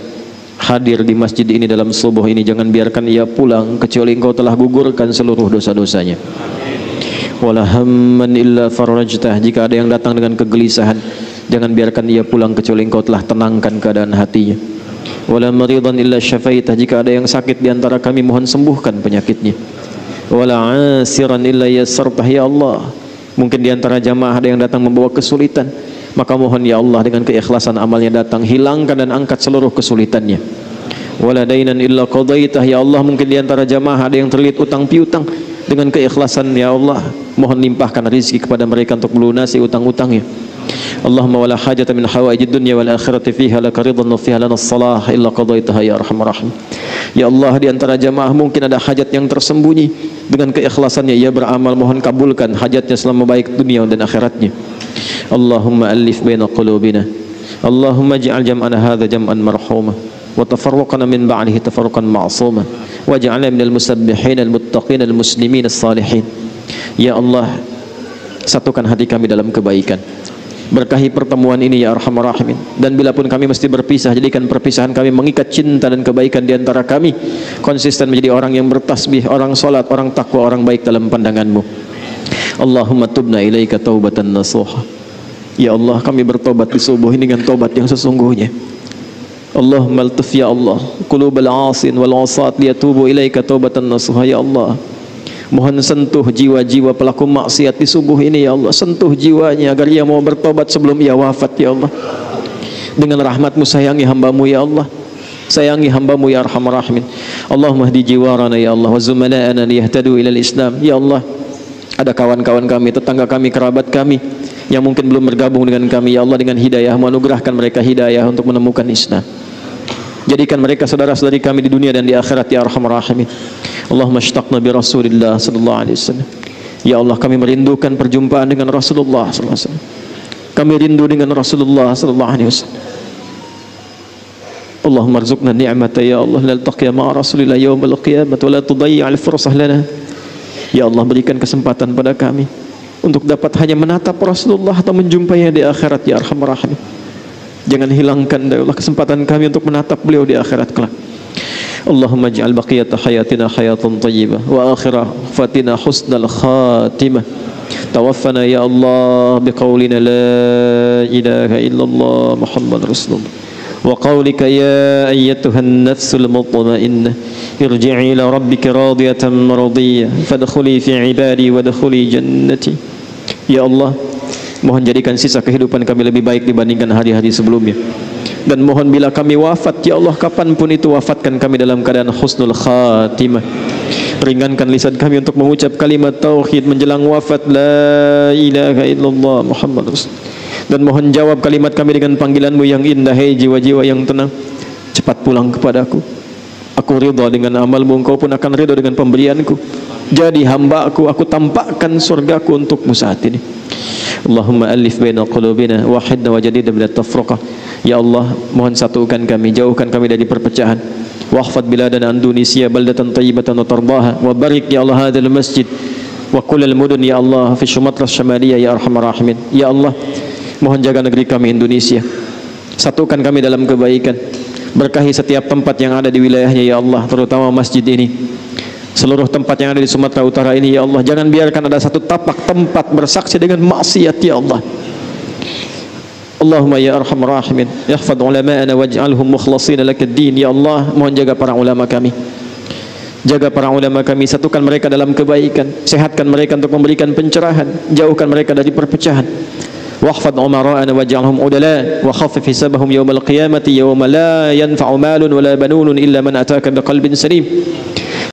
hadir di masjid ini dalam subuh ini, jangan biarkan ia pulang kecuali Engkau telah gugurkan seluruh dosa-dosanya. Wala hamman illa farajtah, jika ada yang datang dengan kegelisahan, jangan biarkan ia pulang kecuali Engkau telah tenangkan keadaan hatinya. Wala maridan illa syafaitah, jika ada yang sakit di antara kami, mohon sembuhkan penyakitnya. Wala asiran illa yassartah, ya Allah, mungkin di antara jamaah ada yang datang membawa kesulitan, maka mohon ya Allah dengan keikhlasan amalnya datang, hilangkan dan angkat seluruh kesulitannya. Wala dainan illa qadaitah, ya Allah, mungkin di antara jamaah ada yang terlilit utang piutang, dengan keikhlasan ya Allah mohon limpahkan rezeki kepada mereka untuk melunasi utang-utangnya. Allahumma wala hajata min hawaijid dunya wal akhirati fiha laka ridwan wa fiha lana salah illa qadaitaha ya arhamar rahim. Ya Allah, di antara jamaah mungkin ada hajat yang tersembunyi, dengan keikhlasannya ia beramal, mohon kabulkan hajatnya selama baik dunia dan akhiratnya. Allahumma alif baina qulubina, Allahumma ij'al jam'ana hadha jam'an marhuma wa tafarruqana min ba'dihi tafarruqan ma'suma waj'alna minal musabbihin al-muttaqin al-muslimin as-salihin. Ya Allah, satukan hati kami dalam kebaikan, berkahi pertemuan ini ya arhamar rahimin, dan bila pun kami mesti berpisah, jadikan perpisahan kami mengikat cinta dan kebaikan di antara kami, konsisten menjadi orang yang bertasbih, orang salat, orang takwa, orang baik dalam pandangan-Mu. Allahumma tubna ilaika taubatan nasuha. Ya Allah, kami bertobat di subuh ini dengan tobat yang sesungguhnya. Allahumma altuf ya Allah qulubal asin wal asat liyatubu ilaika taubatan nasuha. Ya Allah, mohon sentuh jiwa-jiwa pelaku maksiat di subuh ini ya Allah, sentuh jiwanya agar ia mau bertobat sebelum ia wafat ya Allah. Dengan rahmat-Mu sayangi hamba-Mu ya Allah, sayangi hamba-Mu ya arhamar rahimin. Allahumma hdi jiwarana ya Allah wa zumala'ana liyahtadu ilal Islam. Ya Allah, ada kawan-kawan kami, tetangga kami, kerabat kami yang mungkin belum bergabung dengan kami, ya Allah, dengan hidayah-Mu anugerahkan mereka hidayah untuk menemukan Islam. Jadikan mereka saudara-saudari kami di dunia dan di akhirat ya arhamar rahimin. Allahumma ishtaqna bi Rasulillah sallallahu alaihi wasallam. Ya Allah, kami merindukan perjumpaan dengan Rasulullah sallallahu alaihi wasallam. Kami rindu dengan Rasulullah sallallahu alaihi wasallam. Allahumma arzuqna ni'mata ya Allah naltaqiya ma'a Rasulillah yaumal qiyamah wa la tudayyi'al fursah lana. Ya Allah, berikan kesempatan pada kami untuk dapat hanya menatap Rasulullah atau menjumpainya di akhirat ya arhamar rahimin. Jangan hilangkan ya Allah kesempatan kami untuk menatap beliau di akhirat kelak. Allahumma ij'al baqiyata hayatina hayatan thayyibah wa akhirah fatina husnal khatimah. Tawaffana ya Allah biqaulina la ilaha illallah Muhammad Rasulullah wa qaulika ya ayyatuhan nafsul mutmainnah irji'i ila rabbika radiyatan maradiyah fadkhuli fi ibadi wadkhuli jannati. Ya Allah, mohon jadikan sisa kehidupan kami lebih baik dibandingkan hari-hari sebelumnya, dan mohon bila kami wafat ya Allah, kapanpun itu wafatkan kami dalam keadaan husnul khatimah. Ringankan lisan kami untuk mengucap kalimat tauhid menjelang wafat, la ilaha illallah Muhammad Rasulullah. Dan mohon jawab kalimat kami dengan panggilan-Mu yang indah, hei jiwa-jiwa yang tenang, cepat pulang kepadaku. Aku ridha dengan amal-Mu, Engkau pun akan ridha dengan pemberianku. Jadi hamba-Ku, aku tampakkan surgaku untuk-Mu saat ini. Allahumma alif baina qulubina wahidna wa jadida bila tafruqah. Ya Allah, mohon satukan kami, jauhkan kami dari perpecahan. Wahfad biladana Indonesia baldatan tayyibatan wa tardaha wa barik ya Allah hadzal masjid wa kullal mudun ya Allah fi Sumatra Syamaliyah ya arhamar rahimin. Ya Allah, mohon jaga negeri kami Indonesia, satukan kami dalam kebaikan, berkahi setiap tempat yang ada di wilayahnya ya Allah, terutama masjid ini, seluruh tempat yang ada di Sumatera Utara ini ya Allah. Jangan biarkan ada satu tapak tempat bersaksi dengan maksiat ya Allah. Allahumma ya arhamar rahimin ihfad ulama'ana waj'alhum mukhlashina lakad-din. Ya Allah, mohon jaga para ulama kami, jaga para ulama kami, satukan mereka dalam kebaikan, sehatkan mereka untuk memberikan pencerahan, jauhkan mereka dari perpecahan. Wahfad umara'ana waj'alhum udala wa khaffif hisabahum yawmal qiyamati yawma la yanfa'u malun wala banunun illa man ataka biqalbin salim.